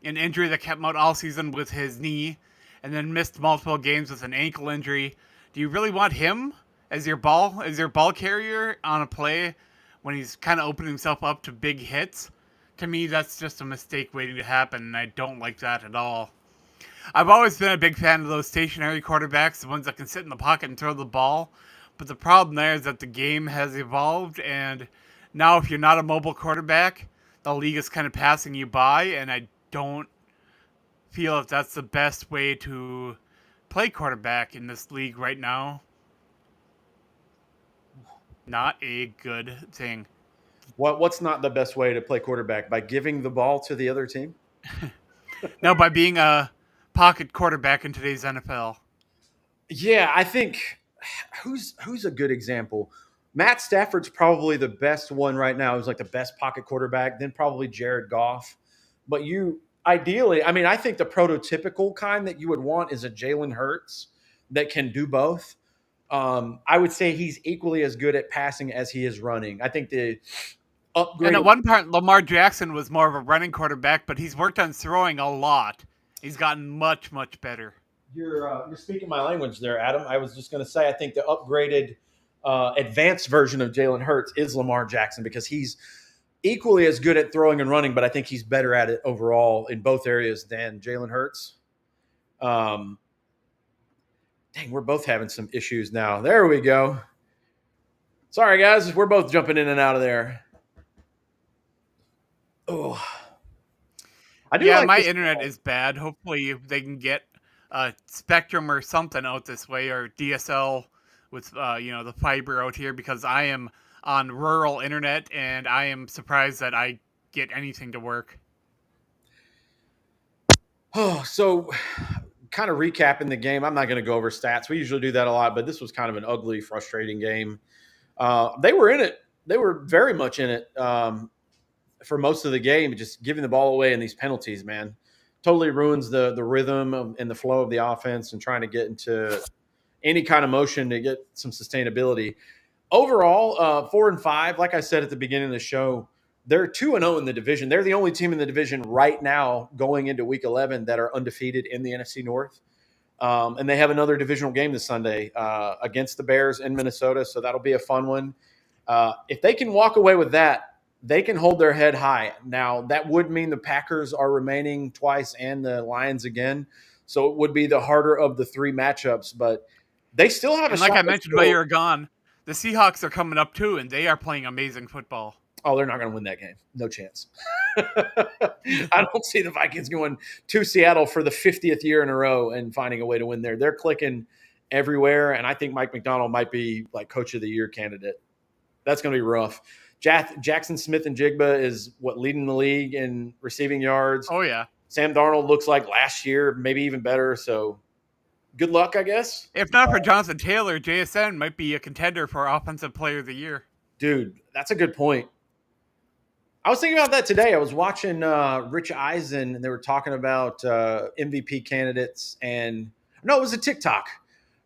an injury that kept him out all season with his knee and then missed multiple games with an ankle injury. Do you really want him as your ball carrier on a play when he's kind of opening himself up to big hits? To me, that's just a mistake waiting to happen, and I don't like that at all. I've always been a big fan of those stationary quarterbacks, the ones that can sit in the pocket and throw the ball. But the problem there is that the game has evolved, and now if you're not a mobile quarterback, the league is kind of passing you by, and I don't feel if that's the best way to play quarterback in this league right now. Not a good thing. What's not the best way to play quarterback? By giving the ball to the other team? No, by being a pocket quarterback in today's NFL. Yeah, I think who's a good example? Matt Stafford's probably the best one right now. He's like the best pocket quarterback, then probably Jared Goff. But you ideally, I mean, I think the prototypical kind that you would want is a Jalen Hurts that can do both. I would say he's equally as good at passing as he is running. I think the And at upgraded. one part, Lamar Jackson was more of a running quarterback, but he's worked on throwing a lot. He's gotten much, much better. You're speaking my language there, Adam. I was just going to say I think the upgraded, advanced version of Jalen Hurts is Lamar Jackson because he's equally as good at throwing and running, but I think he's better at it overall in both areas than Jalen Hurts. Um, Dang, we're both having some issues now. There we go. Sorry, guys. We're both jumping in and out of there. Oh, I do Yeah, like my this. internet is bad. Hopefully, they can get Spectrum or something out this way, or DSL with the fiber out here, because I am on rural internet and I am surprised that I get anything to work. Oh, so kind of recapping the game. I'm not going to go over stats. We usually do that a lot, but this was kind of an ugly, frustrating game. They were in it. They were very much in it for most of the game. Just giving the ball away and these penalties, man, totally ruins the rhythm and the flow of the offense and trying to get into any kind of motion to get some sustainability. Overall, 4-5. Like I said at the beginning of the show, they're 2-0 in the division. They're the only team in the division right now going into Week 11 that are undefeated in the NFC North. And they have another divisional game this Sunday against the Bears in Minnesota, so that'll be a fun one. If they can walk away with that, they can hold their head high. Now, that would mean the Packers are remaining twice and the Lions again, so it would be the harder of the three matchups, but they still have a And like shot I to mentioned while you still. were gone, the Seahawks are coming up too, and they are playing amazing football. Oh, they're not going to win that game. No chance. I don't see the Vikings going to Seattle for the 50th year in a row and finding a way to win there. They're clicking everywhere, and I think Mike McDonald might be like coach of the year candidate. That's going to be rough. Jackson Smith and Jigba is what leading the league in receiving yards. Oh yeah. Sam Darnold looks like last year, maybe even better. So good luck, I guess. If not for Jonathan Taylor, JSN might be a contender for Offensive Player of the Year. Dude, that's a good point. I was thinking about that today. I was watching Rich Eisen, and they were talking about MVP candidates, and no, it was a TikTok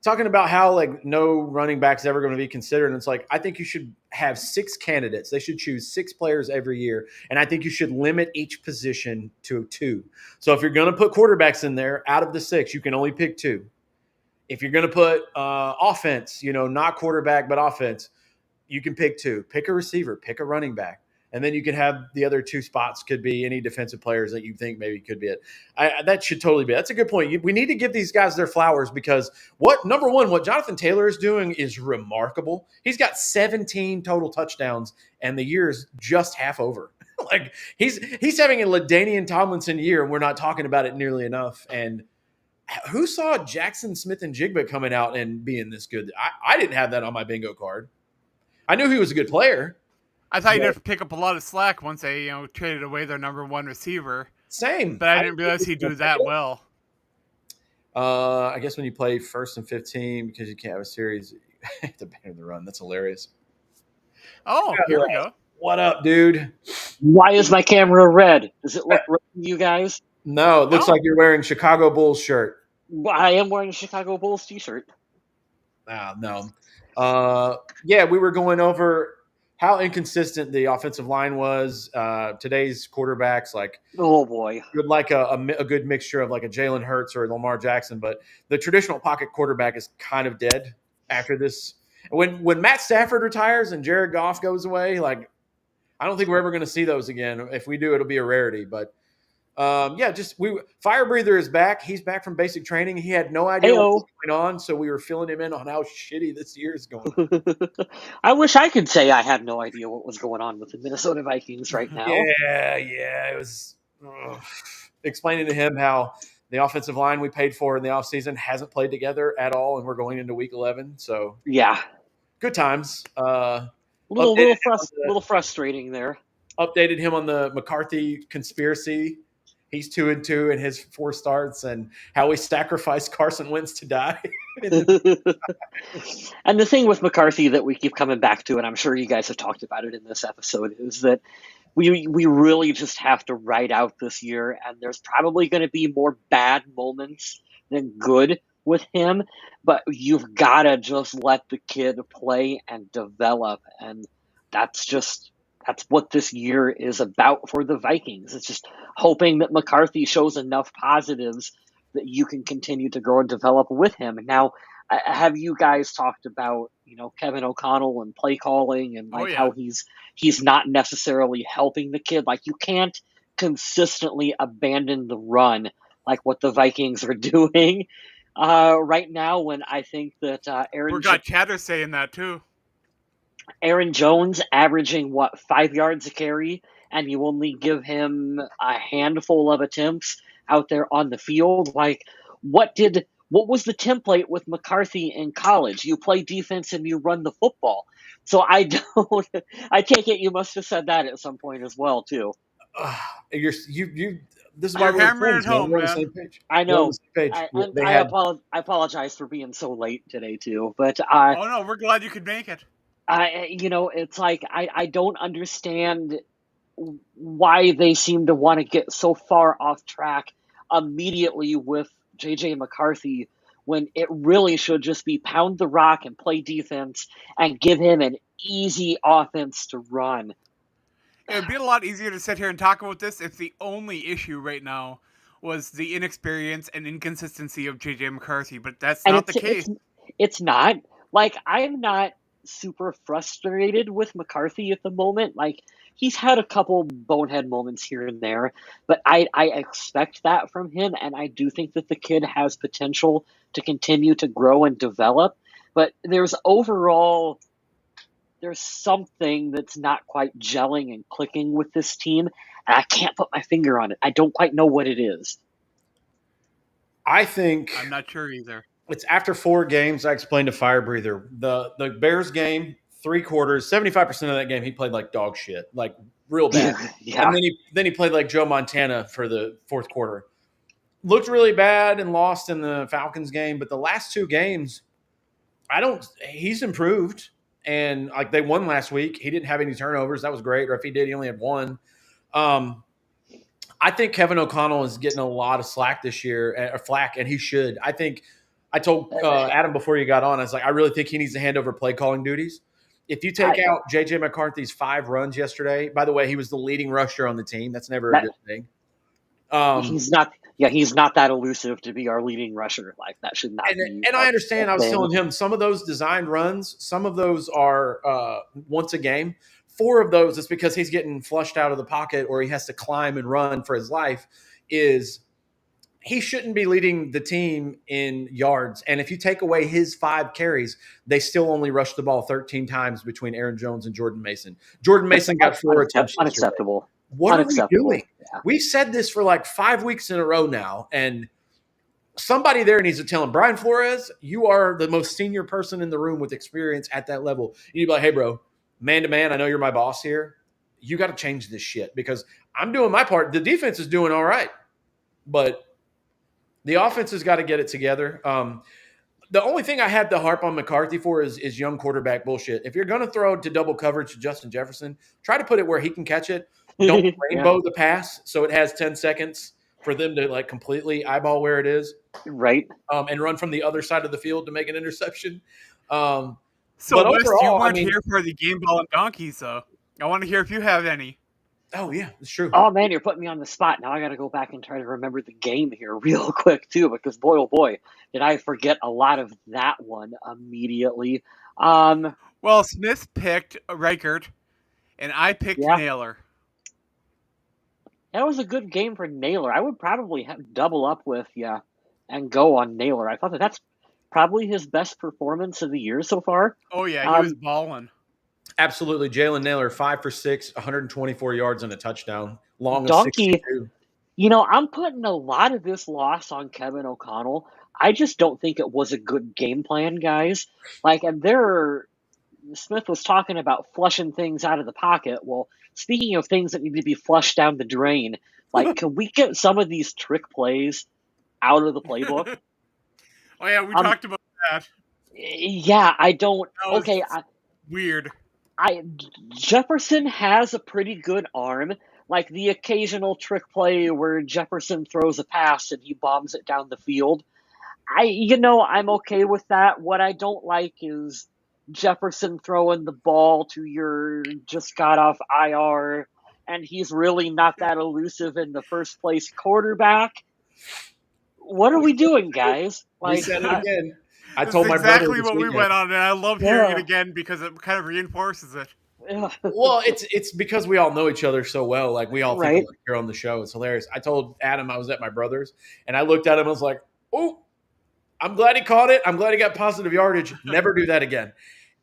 talking about how like no running back's ever going to be considered. And it's like I think you should have 6 candidates. They should choose 6 players every year, and I think you should limit each position to 2. So if you're going to put quarterbacks in there, out of the 6, you can only pick 2. If you're going to put offense, not quarterback but offense, you can pick 2. Pick a receiver, pick a running back, and then you can have the other 2 spots could be any defensive players that you think maybe could be it. That should totally be. That's a good point. We need to give these guys their flowers because number one, what Jonathan Taylor is doing is remarkable. He's got 17 total touchdowns, and the year is just half over. Like he's having a LaDainian Tomlinson year, and we're not talking about it nearly enough. And who saw Jackson Smith and Jigba coming out and being this good? I didn't have that on my bingo card. I knew he was a good player. I thought you'd But have to pick up a lot of slack once they, traded away their number 1 receiver. same. But I didn't realize he'd do that well. I guess when you play 1st and 15 because you can't have a series, you have to ban the run. That's hilarious. Oh, here we go. What up, dude? Why is my camera red? Does it look red to you guys? No, it looks No. like you're wearing Chicago Bulls shirt. I am wearing a Chicago Bulls t-shirt. No. Yeah, we were going over how inconsistent the offensive line was. Today's quarterbacks, like, Oh boy. would like a good mixture of like a Jalen Hurts or Lamar Jackson, but the traditional pocket quarterback is kind of dead after this. When Matt Stafford retires and Jared Goff goes away, like I don't think we're ever going to see those again. If we do, it'll be a rarity. But yeah, Fire Breather is back. He's back from basic training. He had no idea what was going on, so we were filling him in on how shitty this year is going. I wish I could say I had no idea what was going on with the Minnesota Vikings right now. Yeah, it was explaining to him how the offensive line we paid for in the offseason hasn't played together at all, and we're going into Week 11. So Yeah. good times. Little frustrating there. Updated him on the McCarthy conspiracy. He's 2-2 in his 4 starts, and how he sacrificed Carson Wentz to die. And the thing with McCarthy that we keep coming back to, and I'm sure you guys have talked about it in this episode, is that we really just have to ride out this year, and there's probably going to be more bad moments than good with him, but you've got to just let the kid play and develop, and that's what this year is about for the Vikings. It's just hoping that McCarthy shows enough positives that you can continue to grow and develop with him. Now, have you guys talked about Kevin O'Connell and play calling and how he's not necessarily helping the kid? Like, you can't consistently abandon the run like what the Vikings are doing right now. When I think that we got chatter saying that too. Aaron Jones averaging 5 yards a carry, and you only give him a handful of attempts out there on the field. Like, what was the template with McCarthy in college? You play defense and you run the football. So I take it you must have said that at some point as well too. This is why we're friends, man. We're on the same page. I know. I apologize for being so late today too, but oh no, we're glad you could make it. It's like I don't understand why they seem to want to get so far off track immediately with JJ McCarthy when it really should just be pound the rock and play defense and give him an easy offense to run. It would be a lot easier to sit here and talk about this if the only issue right now was the inexperience and inconsistency of JJ McCarthy, but that's not the case. It's not. Like, I'm not super frustrated with McCarthy at the moment. Like, he's had a couple bonehead moments here and there, but I expect that from him, and I do think that the kid has potential to continue to grow and develop. But there's something that's not quite gelling and clicking with this team, and I can't put my finger on it. I don't quite know what it is. I think I'm not sure either. It's after 4 games. I explained to Fire Breather the Bears game, 3 quarters, 75% of that game he played like dog shit, like real bad. Yeah. And then he played like Joe Montana for the 4th quarter. Looked really bad and lost in the Falcons game, but the last 2 games, he's improved. And like they won last week. He didn't have any turnovers. That was great. Or if he did, he only had 1. I think Kevin O'Connell is getting a lot of slack this year, or flack, and he should. I told Adam before you got on, I was like, I really think he needs to hand over play calling duties. If you take out J.J. McCarthy's 5 runs yesterday, by the way, he was the leading rusher on the team. That's never a good thing. He's not that elusive to be our leading rusher. Like, that should not be. And I understand. I was telling him some of those designed runs, some of those are once a game. 4 of those is because he's getting flushed out of the pocket or he has to climb and run for his life. He shouldn't be leading the team in yards. And if you take away his 5 carries, they still only rushed the ball 13 times between Aaron Jones and Jordan Mason. Jordan Mason got 4 attempts. Unacceptable. What are we doing? Yeah. We've said this for like 5 weeks in a row now, and somebody there needs to tell him, Brian Flores, you are the most senior person in the room with experience at that level. You'd be like, hey, bro, man to man, I know you're my boss here. You got to change this shit because I'm doing my part. The defense is doing all right, but the offense has got to get it together. The only thing I had to harp on McCarthy for is young quarterback bullshit. If you're going to throw to double coverage to Justin Jefferson, try to put it where he can catch it. Don't rainbow the pass so it has 10 seconds for them to like completely eyeball where it is. Right. And run from the other side of the field to make an interception. So, Wes, you weren't here for the game ball and donkeys, so I want to hear if you have any. Oh, yeah, it's true. Oh, man, you're putting me on the spot. Now I got to go back and try to remember the game here real quick, too, because boy, oh boy, did I forget a lot of that one immediately. Well, Smith picked Reichert, and I picked Naylor. That was a good game for Naylor. I would probably double up with you and go on Naylor. I thought that's probably his best performance of the year so far. Oh, yeah, he was balling. Absolutely. Jalen Naylor, 5 for 6, 124 yards and a touchdown. Long Donkey, of 62. I'm putting a lot of this loss on Kevin O'Connell. I just don't think it was a good game plan, guys. Like, and there are Smith was talking about flushing things out of the pocket. Well, speaking of things that need to be flushed down the drain, like, can we get some of these trick plays out of the playbook? Oh yeah, we Um, talked about that. yeah, I don't. That was Okay, weird. I Jefferson has a pretty good arm. Like the occasional trick play where Jefferson throws a pass and he bombs it down the field. I'm okay with that. What I don't like is Jefferson throwing the ball to your just got off IR, and he's really not that elusive in the first place quarterback. What are we doing, guys? We Like, said it again. I This is told my brother exactly this what we weekend. went on, and I love hearing it again because it kind of reinforces it. Well, it's because we all know each other so well. Like we all think right? alike here on the show. It's hilarious. I told Adam I was at my brother's, and I looked at him. I was like, "Oh, I'm glad he caught it. I'm glad he got positive yardage. Never do that again,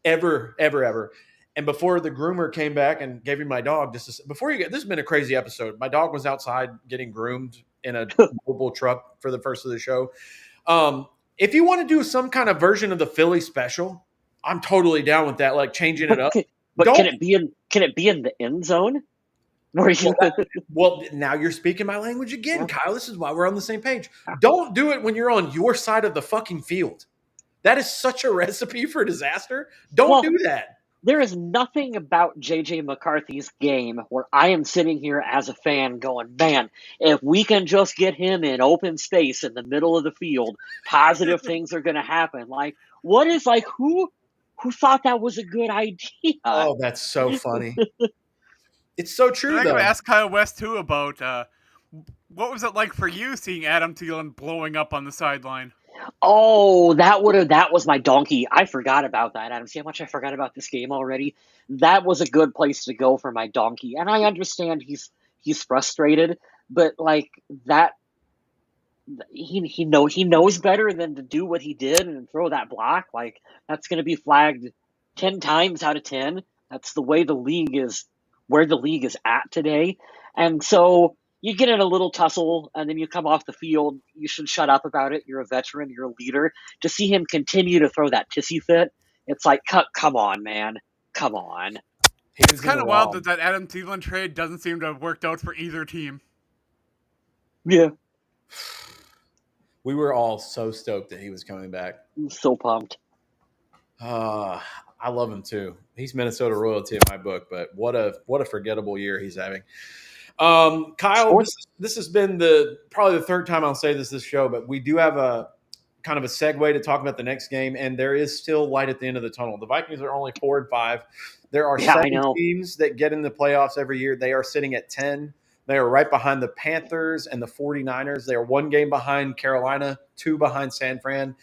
ever, ever, ever." And before the groomer came back and gave me my dog, before you get this has been a crazy episode. My dog was outside getting groomed in a mobile truck for the first of the show. If you want to do some kind of version of the Philly special, I'm totally down with that. Like changing it But up. but Don't can it be in the end zone? Where you Well, now you're speaking my language again, Yeah. Kyle. This is why we're on the same page. Don't do it when you're on your side of the fucking field. That is such a recipe for disaster. Don't Well, do that. there is nothing about JJ McCarthy's game where I am sitting here as a fan going, man, if we can just get him in open space in the middle of the field, positive things are going to happen. Like, what is like who thought that was a good idea? Oh, that's so funny. It's so And true, I'm going though. to ask Kyle West too about what was it like for you seeing Adam Thielen blowing up on the sideline? Oh, that was my donkey. I forgot about that, Adam. See how much I forgot about this game already? That was a good place to go for my donkey. And I understand he's frustrated, but like that he knows better than to do what he did and throw that block. Like that's going to be flagged 10 times out of 10. That's the way the league is where the league is at today. And so you get in a little tussle and then you come off the field. You should shut up about it. You're a veteran, you're a leader. To see him continue to throw that tissy fit, it's like, come on, man. Come on. It's kind of wild that Adam Thielen trade doesn't seem to have worked out for either team. Yeah. We were all so stoked that he was coming back. I'm so pumped. I love him too. He's Minnesota royalty in my book, but what a forgettable year he's having. Kyle, this has been probably the third time I'll say this show, but we do have a kind of a segue to talk about the next game, and there is still light at the end of the tunnel. The Vikings are only 4-5. There are 7 teams that get in the playoffs every year. They are sitting at 10. They are right behind the Panthers and the 49ers. They are 1 game behind Carolina, 2 behind San Fran.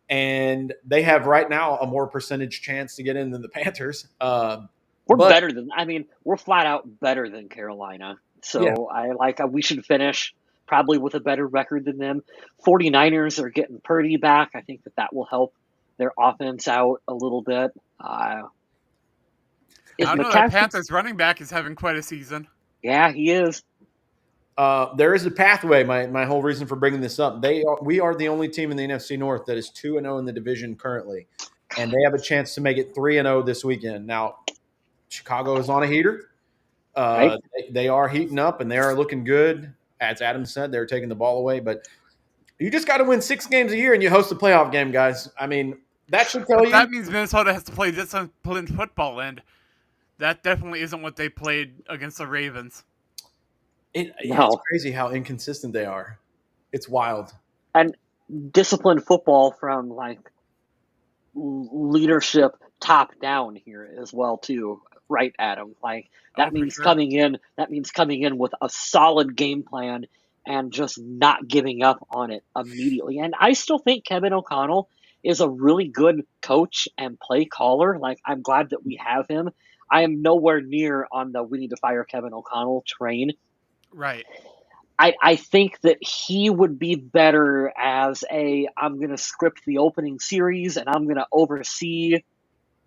And they have right now a more percentage chance to get in than the Panthers. We're flat out better than Carolina. So yeah. We should finish probably with a better record than them. 49ers are getting Purdy back. I think that will help their offense out a little bit. I don't know. The Panthers running back is having quite a season. Yeah, he is. There is a pathway. My whole reason for bringing this up, we are the only team in the NFC North that is 2-0 in the division currently, and they have a chance to make it 3-0 this weekend. Now, Chicago is on a heater. Right. They are heating up, and they are looking good. As Adam said, they're taking the ball away, but you just got to win 6 games a year, and you host a playoff game, guys. I mean, that should tell you. That means Minnesota has to play disciplined football, and that definitely isn't what they played against the Ravens. It's crazy how inconsistent they are. It's wild. And disciplined football from like leadership top down here as well too, right, Adam? Like that means coming in with a solid game plan and just not giving up on it immediately. And I still think Kevin O'Connell is a really good coach and play caller. Like I'm glad that we have him. I am nowhere near on the we need to fire Kevin O'Connell train. Right. I think that he would be better as I'm going to script the opening series and I'm going to oversee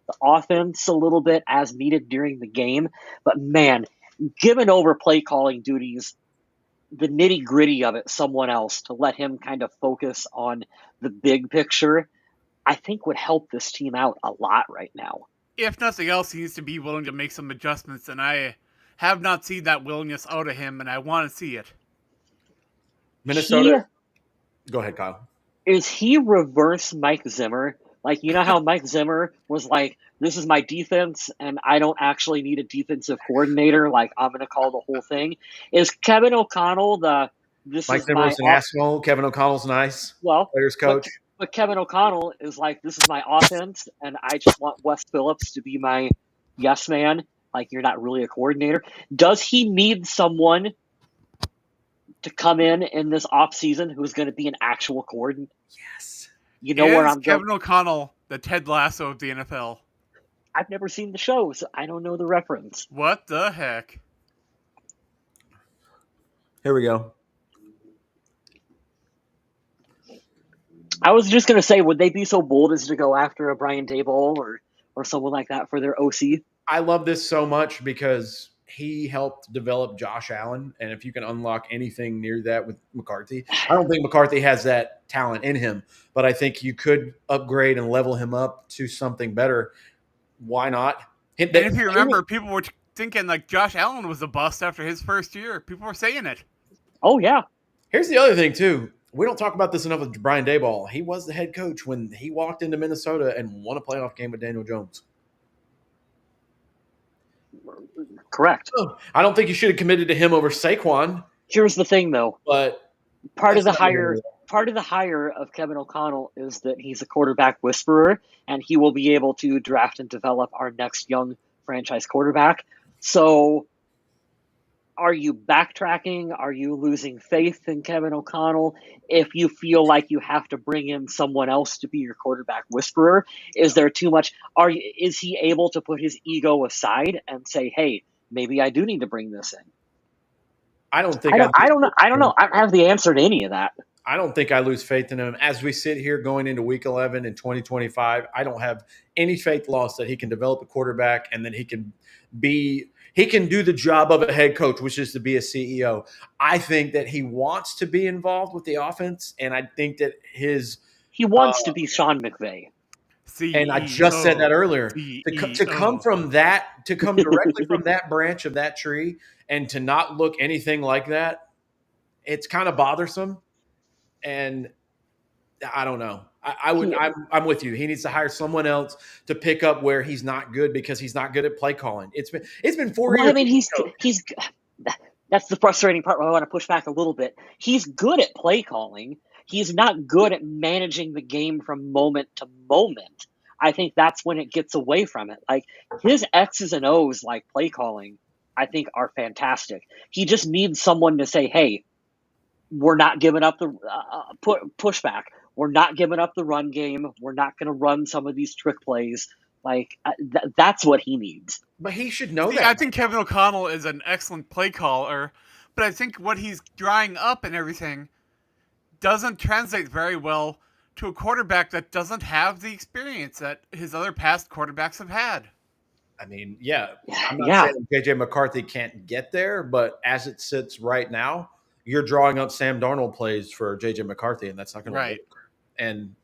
the offense a little bit as needed during the game. But man, giving over play calling duties, the nitty gritty of it, someone else to let him kind of focus on the big picture, I think would help this team out a lot right now. if nothing else, he needs to be willing to make some adjustments, and I have not seen that willingness out of him, and I want to see it. Minnesota. Go ahead, Kyle. Is he reverse Mike Zimmer? Like, you know how Mike Zimmer was like, this is my defense, and I don't actually need a defensive coordinator. Like, I'm going to call the whole thing. Is Kevin O'Connell Mike Zimmer's an asshole. Kevin O'Connell's nice. Well, players coach. But Kevin O'Connell is like, this is my offense, and I just want Wes Phillips to be my yes man. Like, you're not really a coordinator. Does he need someone to come in this offseason who's going to be an actual coordinator? Yes. You know where I'm going? Kevin O'Connell, the Ted Lasso of the NFL. I've never seen the show, so I don't know the reference. What the heck? Here we go. I was just going to say, would they be so bold as to go after a Brian Daboll or someone like that for their OC? I love this so much because he helped develop Josh Allen, and if you can unlock anything near that with McCarthy, I don't think McCarthy has that talent in him, but I think you could upgrade and level him up to something better. Why not? And if you remember, people were thinking like Josh Allen was a bust after his first year. People were saying it. Oh, yeah. Here's the other thing, too. We don't talk about this enough with Brian Daboll. He was the head coach when he walked into Minnesota and won a playoff game with Daniel Jones. Correct. I don't think you should have committed to him over Saquon. Here's the thing, though. But part of the hire of Kevin O'Connell is that he's a quarterback whisperer, and he will be able to draft and develop our next young franchise quarterback. So are you backtracking? Are you losing faith in Kevin O'Connell? If you feel like you have to bring in someone else to be your quarterback whisperer, is there too much? Is he able to put his ego aside and say, hey, maybe I do need to bring this in? I don't think I don't know. I don't have the answer to any of that. I don't think I lose faith in him. As we sit here going into week 11 in 2025, I don't have any faith lost that he can develop a quarterback and that he can do the job of a head coach, which is to be a CEO. I think that he wants to be involved with the offense, and I think that he wants to be Sean McVay. CEO, and I just said that earlier. To come directly from that branch of that tree and to not look anything like that, it's kind of bothersome. And I don't know. I'm with you. He needs to hire someone else to pick up where he's not good because he's not good at play calling. It's been 4 years. I mean, he's that's the frustrating part where I want to push back a little bit. He's good at play calling. He's not good at managing the game from moment to moment. I think that's when it gets away from it. Like his X's and O's, like play calling, I think are fantastic. He just needs someone to say, hey, we're not giving up the pushback. We're not giving up the run game. We're not going to run some of these trick plays. Like that's what he needs. But he should know that. I think Kevin O'Connell is an excellent play caller, but I think what he's drawing up and everything doesn't translate very well to a quarterback that doesn't have the experience that his other past quarterbacks have had. I mean, I'm not saying JJ McCarthy can't get there, but as it sits right now, you're drawing up Sam Darnold plays for JJ McCarthy, and that's not going to work. And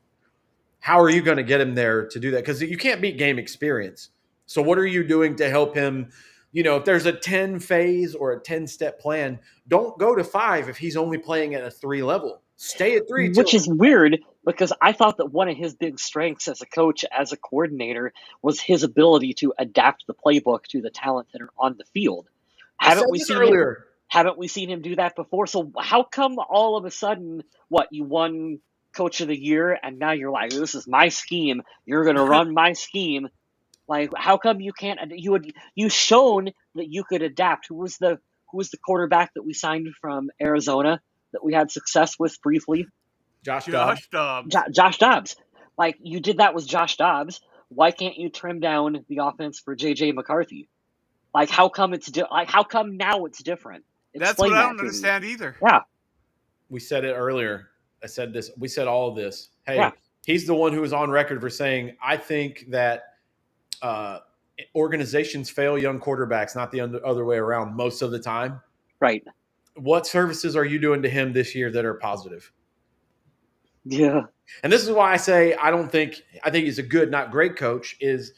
how are you going to get him there to do that? Because you can't beat game experience. So what are you doing to help him? You know, if there's a 10 phase or a 10-step plan, don't go to 5 if he's only playing at a 3 level. Stay at 3. Which is weird because I thought that one of his big strengths as a coach, as a coordinator, was his ability to adapt the playbook to the talent that are on the field. Haven't we seen him do that before? So how come all of a sudden, you won Coach of the Year, and now you're like, this is my scheme. You're going to run my scheme. Like, how come you can't? You've shown that you could adapt. Who was the quarterback that we signed from Arizona that we had success with briefly? Josh Dobbs. Josh Dobbs. Like, you did that with Josh Dobbs. Why can't you trim down the offense for JJ McCarthy? Like, how come how come now it's different? That's what I don't understand either. Yeah. We said it earlier. I said this. We said all of this. Hey, He's the one who was on record for saying, I think that organizations fail young quarterbacks, not the other way around most of the time. Right. What services are you doing to him this year that are positive? Yeah. And this is why I say I think he's a good, not great coach, is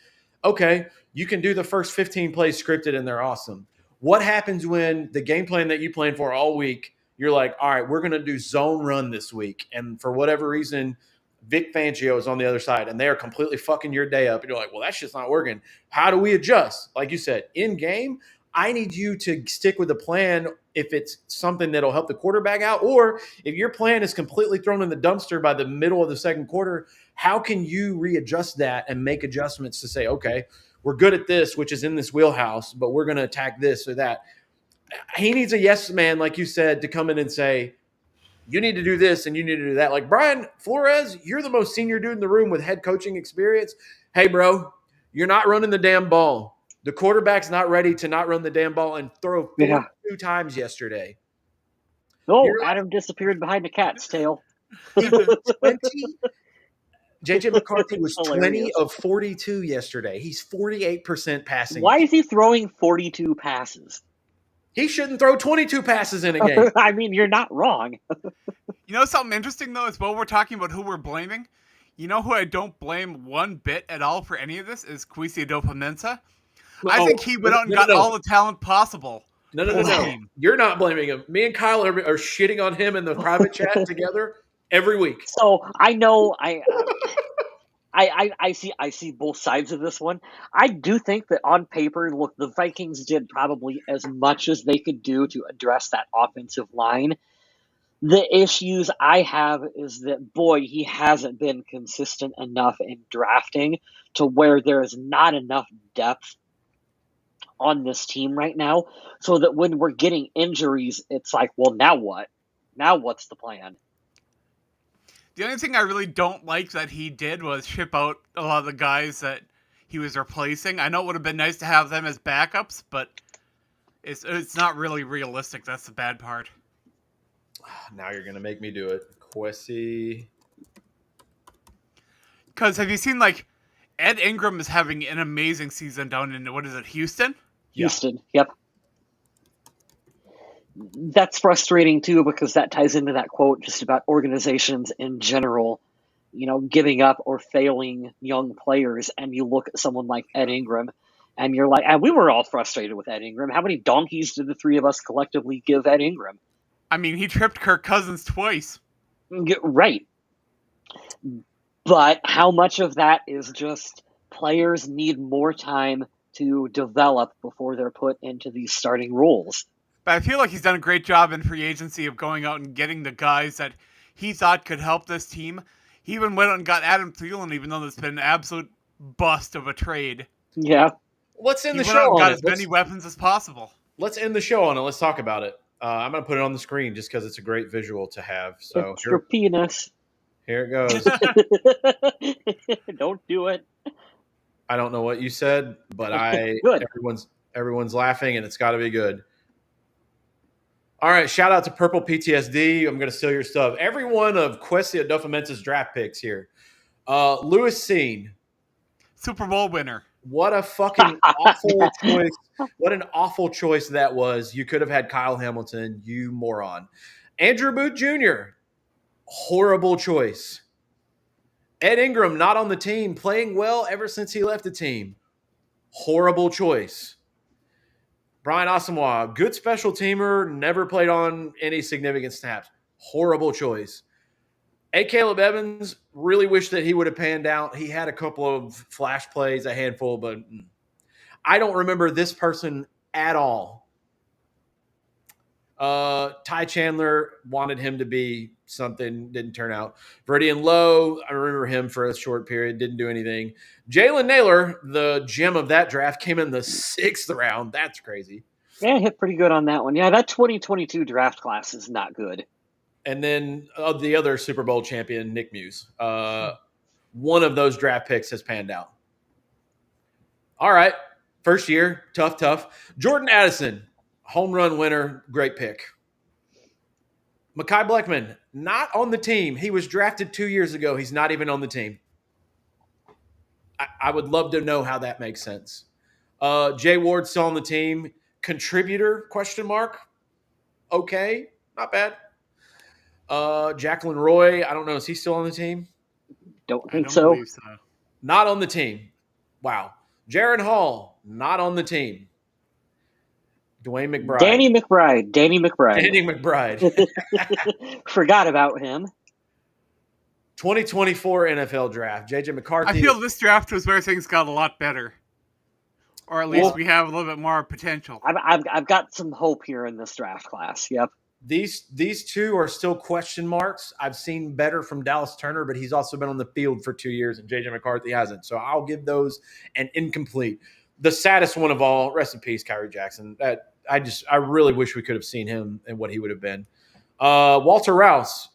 Okay, you can do the first 15 plays scripted and they're awesome. What happens when the game plan that you plan for all week, you're like, all right, we're going to do zone run this week. And for whatever reason, Vic Fangio is on the other side and they are completely fucking your day up. And you're like, well, that's just not working. How do we adjust? Like you said, in game, I need you to stick with the plan if it's something that'll help the quarterback out. Or if your plan is completely thrown in the dumpster by the middle of the second quarter, how can you readjust that and make adjustments to say, okay, we're good at this, which is in this wheelhouse, but we're going to attack this or that. He needs a yes man, like you said, to come in and say, you need to do this and you need to do that. Like Brian Flores, you're the most senior dude in the room with head coaching experience. Hey, bro, you're not running the damn ball. The quarterback's not ready to not run the damn ball and throw 42 times yesterday. Oh, Adam disappeared behind a cat's tail. He was 20. JJ McCarthy was 20 of 42 yesterday. He's 48% passing. Why is he throwing 42 passes? He shouldn't throw 22 passes in a game. I mean, you're not wrong. You know something interesting, though, is while we're talking about who we're blaming, you know who I don't blame one bit at all for any of this is Kwesi Adofo-Mensah. I think he went out and got all the talent possible. No. You're not blaming him. Me and Kyle are shitting on him in the private chat together every week. So I know I see both sides of this one. I do think that on paper, look, the Vikings did probably as much as they could do to address that offensive line. The issues I have is that, boy, he hasn't been consistent enough in drafting to where there is not enough depth on this team right now, so that when we're getting injuries, it's like, well, now what? Now what's the plan? The only thing I really don't like that he did was ship out a lot of the guys that he was replacing. I know it would have been nice to have them as backups, but it's not really realistic. That's the bad part. Now you're going to make me do it. Kwesi. Because have you seen, like, Ed Ingram is having an amazing season down in, what is it, Houston? Houston, yep. That's frustrating, too, because that ties into that quote just about organizations in general, giving up or failing young players. And you look at someone like Ed Ingram, and you're like, and we were all frustrated with Ed Ingram. How many donkeys did the three of us collectively give Ed Ingram? I mean, he tripped Kirk Cousins twice. Right. But how much of that is just players need more time to develop before they're put into these starting roles? But I feel like he's done a great job in free agency of going out and getting the guys that he thought could help this team. He even went out and got Adam Thielen, even though that's been an absolute bust of a trade. Yeah. Let's end the show on it. Got as many weapons as possible. Let's end the show on it. Let's talk about it. I'm going to put it on the screen just because it's a great visual to have. So it's your penis. Here it goes. Don't do it. I don't know what you said, but everyone's laughing, and it's got to be good. All right, shout out to Purple PTSD. I'm going to steal your stuff. Every one of Kwesi Adofo-Mensah's draft picks here. Lewis Seen. Super Bowl winner. What a fucking awful choice. What an awful choice that was. You could have had Kyle Hamilton, you moron. Andrew Booth Jr., horrible choice. Ed Ingram, not on the team, playing well ever since he left the team. Horrible choice. Brian Asamoah, good special teamer, never played on any significant snaps. Horrible choice. A. Caleb Evans, really wish that he would have panned out. He had a couple of flash plays, a handful, but I don't remember this person at all. Ty Chandler, wanted him to be something, didn't turn out. Verdian Lowe, I remember him for a short period, didn't do anything. Jalen Naylor, the gem of that draft, came in the 6th round. That's crazy. Yeah, hit pretty good on that one. Yeah, that 2022 draft class is not good. And then the other Super Bowl champion, Nick Muse. One of those draft picks has panned out. All right. First year, tough. Jordan Addison, home run winner, great pick. Mekhi Blackman, not on the team. He was drafted 2 years ago. He's not even on the team. I would love to know how that makes sense. Jay Ward still on the team. Contributor, ? Okay, not bad. Jacqueline Roy, I don't know. Is he still on the team? Don't think so. Believe so. Not on the team. Wow. Jaron Hall, not on the team. Dwayne McBride. Danny McBride. Danny McBride. Forgot about him. 2024 NFL draft. JJ McCarthy. I feel this draft was where things got a lot better. Or at least we have a little bit more potential. I've got some hope here in this draft class. Yep. These two are still question marks. I've seen better from Dallas Turner, but he's also been on the field for 2 years, and JJ McCarthy hasn't. So I'll give those an incomplete. The saddest one of all, rest in peace, Kyrie Jackson. I really wish we could have seen him and what he would have been. Walter Rouse,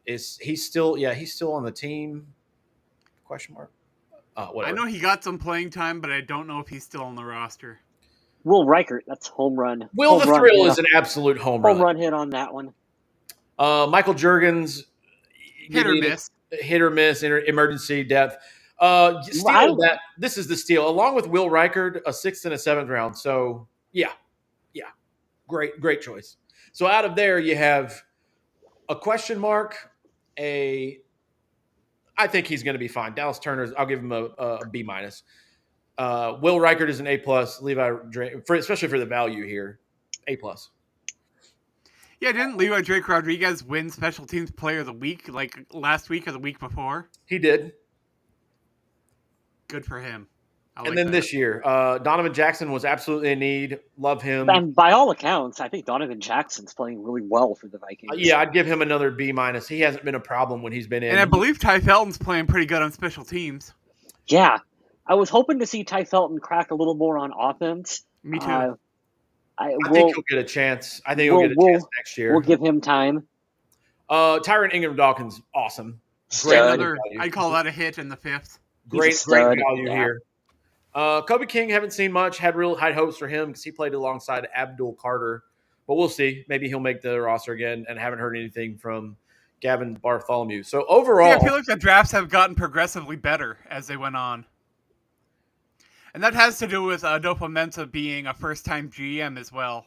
he's still on the team? Question mark. I know he got some playing time, but I don't know if he's still on the roster. Will Reichert, that's home run. Will the Thrill is an absolute home run. Home run hit on that one. Michael Juergens, hit or miss, emergency depth. That this is the steal, along with Will Reichert, a 6th and a 7th round. So yeah, great choice. So out of there, you have a question mark. I think he's going to be fine. Dallas Turner's, I'll give him a B minus. Will Reichert is an A plus. Levi, especially for the value here, A plus. Yeah, didn't Levi Drake Rodriguez win Special Teams Player of the Week like last week or the week before? He did. Good for him. And then this year, Donovan Jackson was absolutely in need. Love him. And by all accounts, I think Donovan Jackson's playing really well for the Vikings. Yeah, I'd give him another B minus. He hasn't been a problem when he's been in. And I believe Ty Felton's playing pretty good on special teams. Yeah. I was hoping to see Ty Felton crack a little more on offense. Me too. I think he'll get a chance. I think he'll get a chance next year. We'll give him time. Tyron Ingram-Dawkins, awesome. I call that a hit in the 5th. Great value here. Kobe King, haven't seen much. Had real high hopes for him because he played alongside Abdul Carter. But we'll see. Maybe he'll make the roster again, and haven't heard anything from Gavin Bartholomew. So overall, I feel like the drafts have gotten progressively better as they went on. And that has to do with Adolfo Mensa being a first-time GM as well.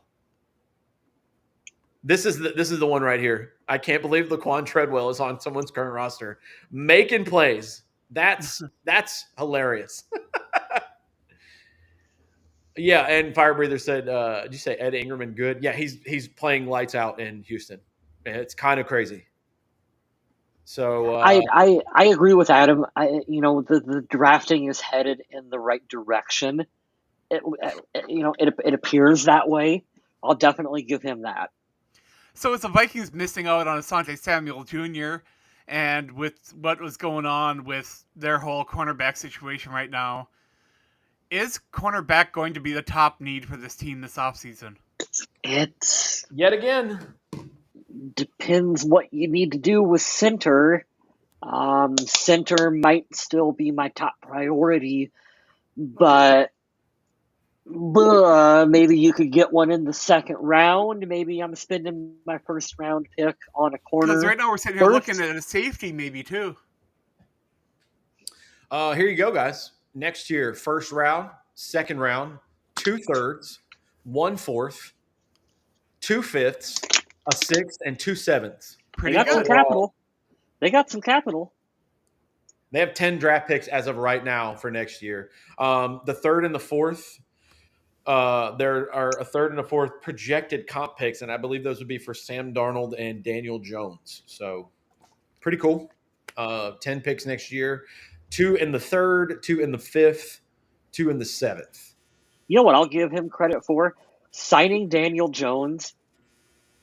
This is the one right here. I can't believe Laquan Treadwell is on someone's current roster. Making plays. That's hilarious. Yeah, and Fire Breather said, did you say Ed Ingerman good? Yeah, he's playing lights out in Houston. It's kind of crazy. So I agree with Adam. The drafting is headed in the right direction. It appears that way. I'll definitely give him that. So it's the Vikings missing out on Asante Samuel Jr. and with what was going on with their whole cornerback situation right now, is cornerback going to be the top need for this team this offseason? It's yet again depends what you need to do with center. Center might still be my top priority, but maybe you could get one in the 2nd round. Maybe I'm spending my 1st round pick on a corner. Because right now we're sitting here looking at a safety maybe too. Here you go, guys. Next year, 1st round, 2nd round, 2/3, 1/4, 2/5, a 6th, and 2/7. They got some capital. They have 10 draft picks as of right now for next year. The 3rd and the 4th, there are a 3rd and a 4th projected comp picks, and I believe those would be for Sam Darnold and Daniel Jones. So pretty cool. 10 picks next year. 2 in the 3rd, 2 in the 5th, 2 in the 7th. You know what I'll give him credit for? Signing Daniel Jones,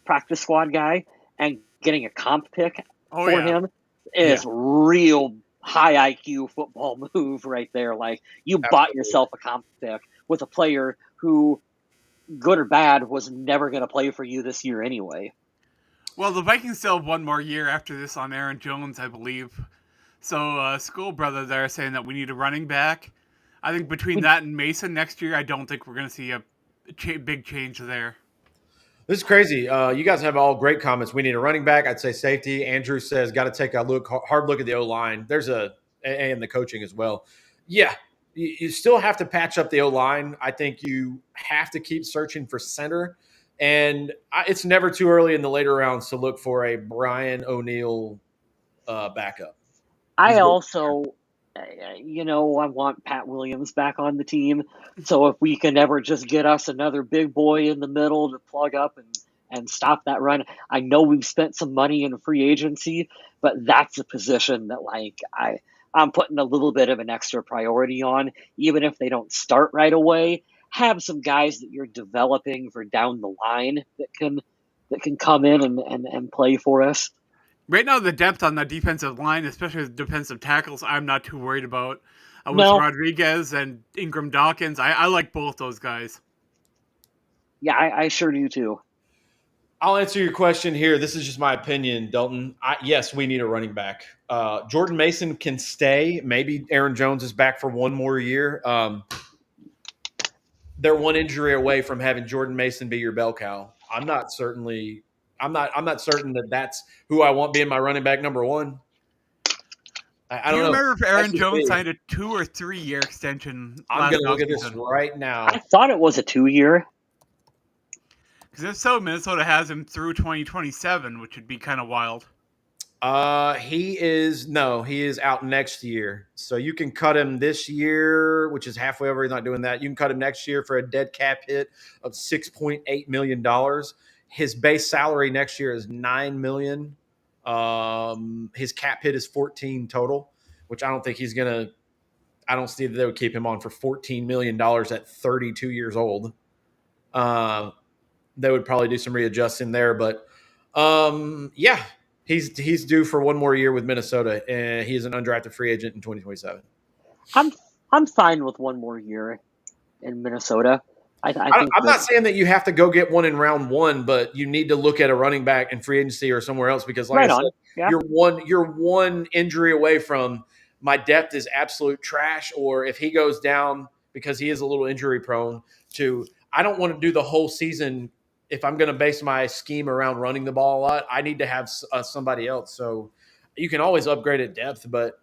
practice squad guy, and getting a comp pick for him is real high IQ football move right there. Like, you bought yourself a comp pick with a player who, good or bad, was never going to play for you this year anyway. Well, the Vikings still have one more year after this on Aaron Jones, I believe. So, School Brother there saying that we need a running back. I think between that and Mason next year, I don't think we're going to see a big change there. This is crazy. You guys have all great comments. We need a running back. I'd say safety. Andrew says got to take a hard look at the O-line. There's and the coaching as well. Yeah, you still have to patch up the O-line. I think you have to keep searching for center. And it's never too early in the later rounds to look for a Brian O'Neill backup. I also I want Pat Williams back on the team. So if we can ever just get us another big boy in the middle to plug up and stop that run. I know we've spent some money in free agency, but that's a position that I'm putting a little bit of an extra priority on, even if they don't start right away. Have some guys that you're developing for down the line that can come in and play for us. Right now, the depth on the defensive line, especially the defensive tackles, I'm not too worried about. With No, Rodriguez and Ingram Dawkins, I like both those guys. yeah, I sure do too. I'll answer your question here. This is just my opinion, Dalton. Yes, we need a running back. Jordan Mason can stay. Maybe Aaron Jones is back for one more year. They're one injury away from having Jordan Mason be your bell cow. I'm not certain that that's who I want being my running back number one. I Do don't you know. remember if That's Aaron just Jones me. signed a 2 or 3 year extension I'm last going to look at this offseason? right I now. thought it was a 2-year. Because if so, Minnesota has him through 2027, which would be kind of wild. He is out next year. So you can cut him this year, which is halfway over. He's not doing that. You can cut him next year for a dead cap hit of $6.8 million. His base salary next year is $9 million. His cap hit is 14 total, which I don't think I don't see that they would keep him on for $14 million at 32 years old. They would probably do some readjusting there, but yeah, he's due for one more year with Minnesota, and he is an undrafted free agent in 2027. I'm fine with one more year in Minnesota. I think I'm that not saying that you have to go get one in round one, but you need to look at a running back in free agency or somewhere else because, like I right said, on. Yeah. you're one injury away from my depth is absolute trash, or if he goes down because he is a little injury prone, to I don't want to do the whole season. If I'm going to base my scheme around running the ball a lot, I need to have somebody else. So you can always upgrade at depth, but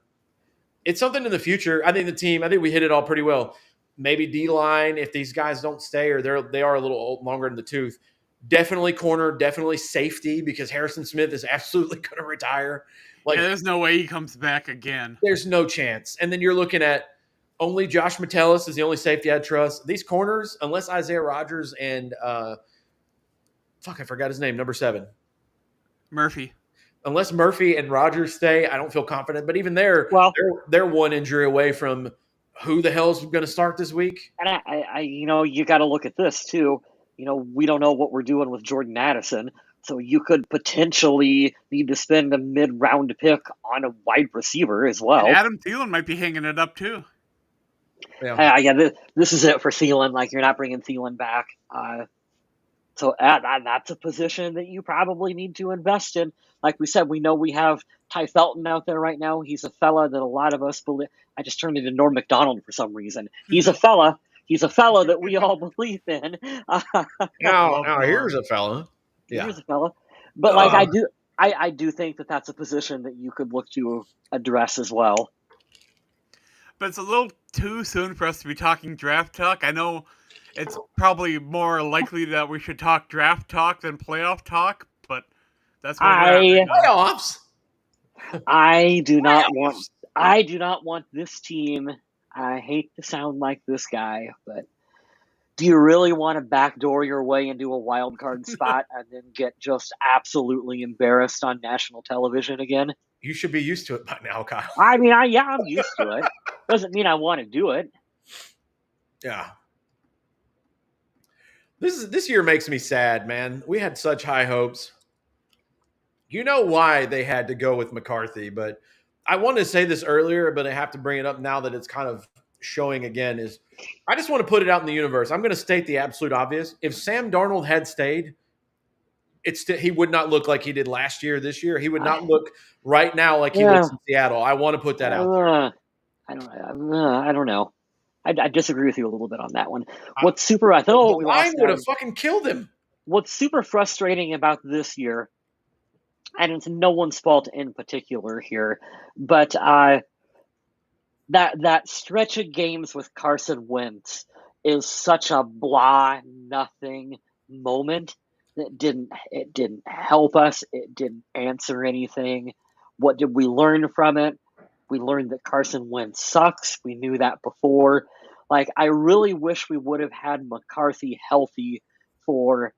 it's something in the future. I think we hit it all pretty well. Maybe D line if these guys don't stay or they are a little longer in the tooth. Definitely corner, definitely safety because Harrison Smith is absolutely going to retire. Like there's no way he comes back again. there's no chance. And then you're looking at only Josh Metellus is the only safety I trust. These corners, unless Isaiah Rodgers and I forgot his name, number 7. Murphy. Unless Murphy and Rodgers stay, I don't feel confident. But even there, Well, they're one injury away from who the hell's going to start this week. and you got to look at this too. We don't know what we're doing with Jordan Addison, so you could potentially need to spend a mid-round pick on a wide receiver as well. And Adam Thielen might be hanging it up too. Yeah, This is it for Thielen. Like you're not bringing Thielen back. So that's a position that you probably need to invest in. Like we said, we know we have Ty Felton out there right now. He's a fella that a lot of us believe. I just turned into Norm Macdonald for some reason. He's a fella. He's a fella that we all believe in. now here's a fella. Yeah, Here's a fella. But I do think that that's a position that you could look to address as well. But it's a little too soon for us to be talking draft talk. I know it's probably more likely that we should talk draft talk than playoff talk, but that's what we're at. Playoffs. I do not want this team. I hate to sound like this guy, but do you really want to backdoor your way into a wild card spot and then get just absolutely embarrassed on national television again? You should be used to it by now, Kyle. I mean, I'm used to it. Doesn't mean I want to do it. Yeah. This year makes me sad, man. We had such high hopes. You know why they had to go with McCarthy, but I wanted to say this earlier, but I have to bring it up now that it's kind of showing again is I just want to put it out in the universe. I'm going to state the absolute obvious. If Sam Darnold had stayed, he would not look like he did last year, this year. He would not look right now like he looks in Seattle. I want to put that out there. I don't know. I disagree with you a little bit on that one. What's super? I thought the line would have fucking killed him. What's super frustrating about this year, and it's no one's fault in particular here, but that stretch of games with Carson Wentz is such a blah nothing moment that didn't help us. It didn't answer anything. What did we learn from it? We learned that Carson Wentz sucks. We knew that before. Like, I really wish we would have had McCarthy healthy for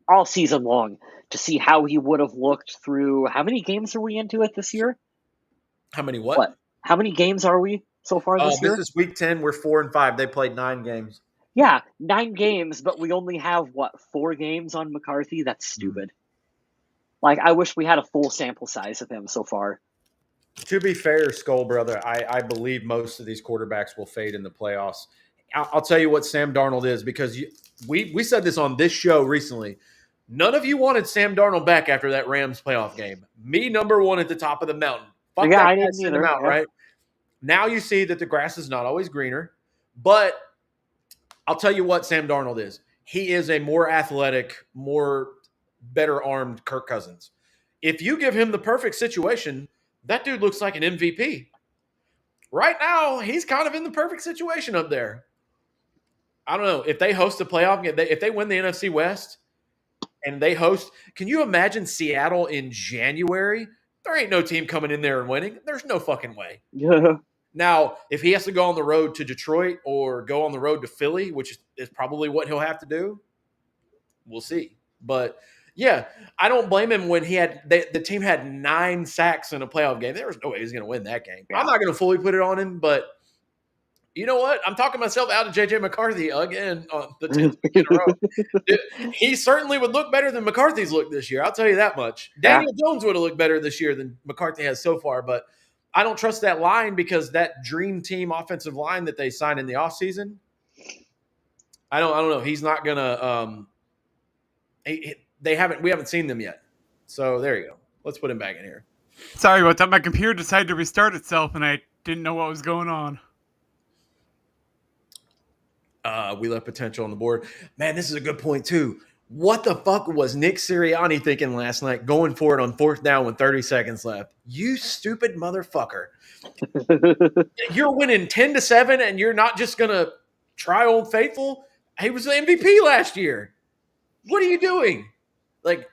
all season long to see how he would have looked through. How many games are we into it this year? How many what? What? How many games are we so far this This year? is week 10. We're 4-5. They played 9 games. Yeah, 9 games, but we only have, 4 games on McCarthy? That's stupid. Like, I wish we had a full sample size of him so far. To be fair, Skull Brother, I believe most of these quarterbacks will fade in the playoffs. I'll tell you what Sam Darnold is, because we said this on this show recently. None of you wanted Sam Darnold back after that Rams playoff game. Me, number one at the top of the mountain. Fuck Yeah, that I guy, didn't send him either. out, Yeah. right? Now you see that the grass is not always greener. But I'll tell you what Sam Darnold is. He is a more athletic, better armed Kirk Cousins. If you give him the perfect situation, that dude looks like an MVP. Right now, he's kind of in the perfect situation up there. I don't know. If they host a playoff game, if they win the NFC West and they host, can you imagine Seattle in January? There ain't no team coming in there and winning. There's no fucking way. Yeah. Now, if he has to go on the road to Detroit or go on the road to Philly, which is probably what he'll have to do, we'll see. But yeah, I don't blame him when the team had 9 sacks in a playoff game. There was no way he was going to win that game. Yeah. I'm not going to fully put it on him, but you know what? I'm talking myself out of J.J. McCarthy again on the 10th week in a row. He certainly would look better than McCarthy's looked this year. I'll tell you that much. Daniel Jones would have looked better this year than McCarthy has so far, but I don't trust that line, because that dream team offensive line that they signed in the offseason, I don't know. He's not going to we haven't seen them yet. So there you go. Let's put him back in here. Sorry about that. My computer decided to restart itself, and I didn't know what was going on. We left potential on the board. Man, this is a good point, too. What the fuck was Nick Sirianni thinking last night going for it on 4th down with 30 seconds left? You stupid motherfucker. You're winning 10-7, and you're not just going to try Old Faithful? He was the MVP last year. What are you doing? Like,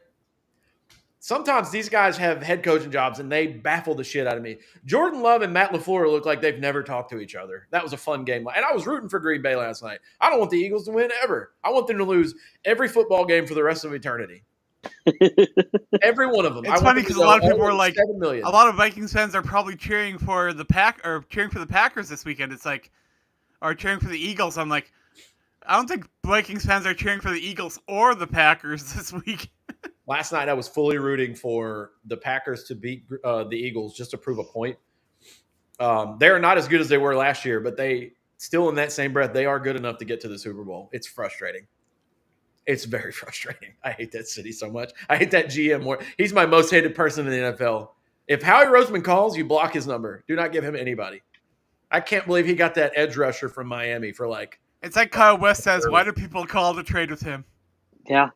sometimes these guys have head coaching jobs, and they baffle the shit out of me. Jordan Love and Matt LaFleur look like they've never talked to each other. That was a fun game. And I was rooting for Green Bay last night. I don't want the Eagles to win ever. I want them to lose every football game for the rest of eternity. Every one of them. It's funny because a lot of people are like, a lot of Vikings fans are probably cheering for the Packers this weekend. It's like, or cheering for the Eagles. I'm like, I don't think Vikings fans are cheering for the Eagles or the Packers this week. Last night I was fully rooting for the Packers to beat the Eagles just to prove a point. They're not as good as they were last year, but they still, in that same breath, they are good enough to get to the Super Bowl. It's frustrating. It's very frustrating. I hate that city so much. I hate that GM more. He's my most hated person in the NFL. If Howie Roseman calls, you block his number. Do not give him anybody. I can't believe he got that edge rusher from Miami for like. It's like Kyle West says, why do people call to trade with him? Yeah.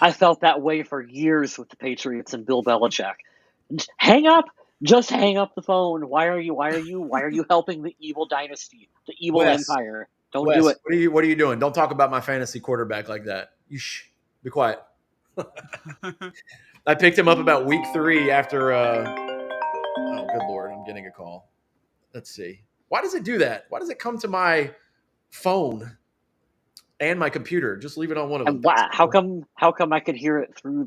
I felt that way for years with the Patriots and Bill Belichick. Hang up. Just hang up the phone. Why are you helping the evil dynasty, the evil empire? Don't do it. What are you doing? Don't talk about my fantasy quarterback like that. Be quiet. I picked him up about week 3 after. Oh, good Lord! I'm getting a call. Let's see. Why does it do that? Why does it come to my phone and my computer? Just leave it on one of them. How come I could hear it through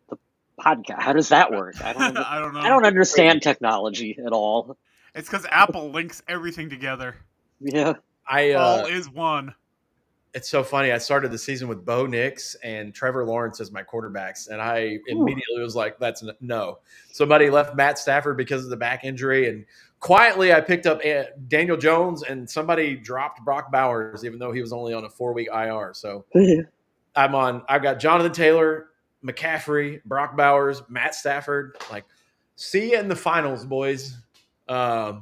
the podcast? How does that work? I don't know. I don't understand technology at all. It's because Apple links everything together. Yeah. All is one. It's so funny. I started the season with Bo Nix and Trevor Lawrence as my quarterbacks, and I immediately was like, "That's no." Somebody left Matt Stafford because of the back injury, and quietly I picked up Daniel Jones, and somebody dropped Brock Bowers, even though he was only on a 4-week IR. So I've got Jonathan Taylor, McCaffrey, Brock Bowers, Matt Stafford. Like, see you in the finals, boys. Yeah,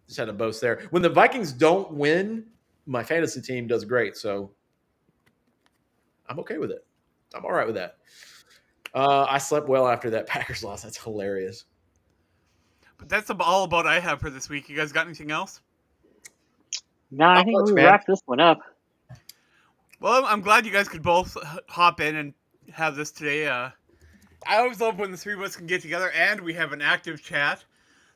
just had a boast there. When the Vikings don't win, my fantasy team does great, so I'm okay with it. I'm all right with that. I slept well after that Packers loss. That's hilarious. But that's all about I have for this week. You guys got anything else? No, I think we wrap this one up. Well, I'm glad you guys could both hop in and have this today. I always love when the three of us can get together and we have an active chat.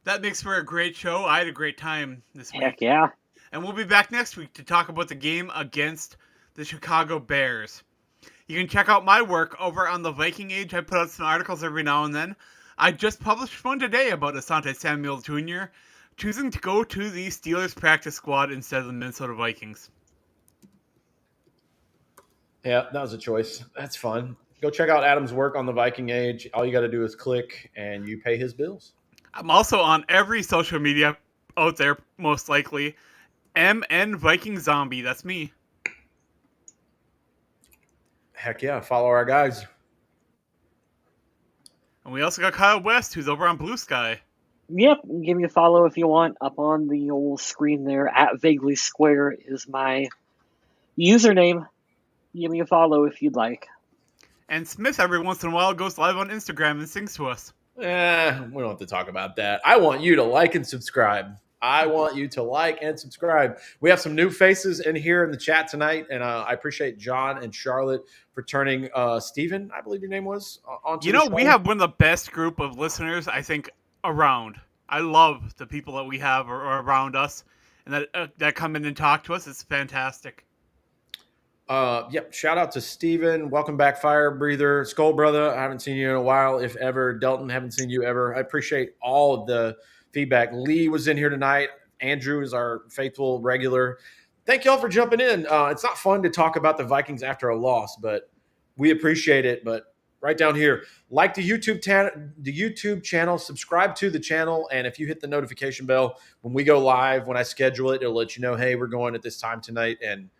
That makes for a great show. I had a great time this week. Heck yeah. And we'll be back next week to talk about the game against the Chicago Bears. You can check out my work over on the Viking Age. I put out some articles every now and then. I just published one today about Asante Samuel Jr. choosing to go to the Steelers practice squad instead of the Minnesota Vikings. Yeah, that was a choice. That's fun. Go check out Adam's work on the Viking Age. All you got to do is click and you pay his bills. I'm also on every social media out there, most likely. MN Viking Zombie. That's me. Heck yeah, follow our guys. And we also got Kyle West, who's over on Blue Sky. Yep, give me a follow if you want. Up on the old screen there, at Vaguely Square is my username. Give me a follow if you'd like. And Smith, every once in a while, goes live on Instagram and sings to us. We don't have to talk about that. I want you to like and subscribe. I want you to like and subscribe. We have some new faces in here in the chat tonight, and I appreciate John and Charlotte for turning Steven, I believe your name was, onto the show. We have one of the best group of listeners, I think, around. I love the people that we have around us and that come in and talk to us. It's fantastic. Yep. Shout out to Steven. Welcome back, Fire Breather. Skull Brother, I haven't seen you in a while, if ever. Delton, haven't seen you ever. I appreciate all of the feedback. Lee was in here tonight. Andrew is our faithful regular. Thank y'all for jumping in. It's not fun to talk about the Vikings after a loss, but we appreciate it. But right down here, like the YouTube channel, subscribe to the channel, and if you hit the notification bell when we go live, when I schedule it, it'll let you know, hey, we're going at this time tonight. And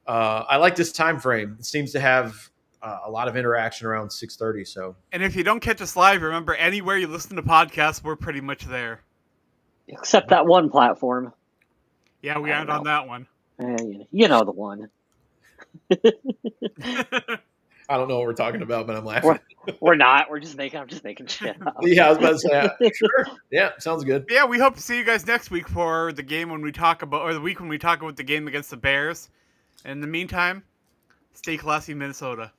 I like this time frame. It seems to have a lot of interaction around 6:30. So, and if you don't catch us live, remember, anywhere you listen to podcasts, we're pretty much there. Except that one platform. Yeah, we aren't on that one. You know the one. I don't know what we're talking about, but I'm laughing. We're not. I'm just making shit up. Yeah, I was about to say, sure. Yeah, sounds good. Yeah, we hope to see you guys next week for the game when we talk about, or the week when we talk about the game against the Bears. In the meantime, stay classy, Minnesota.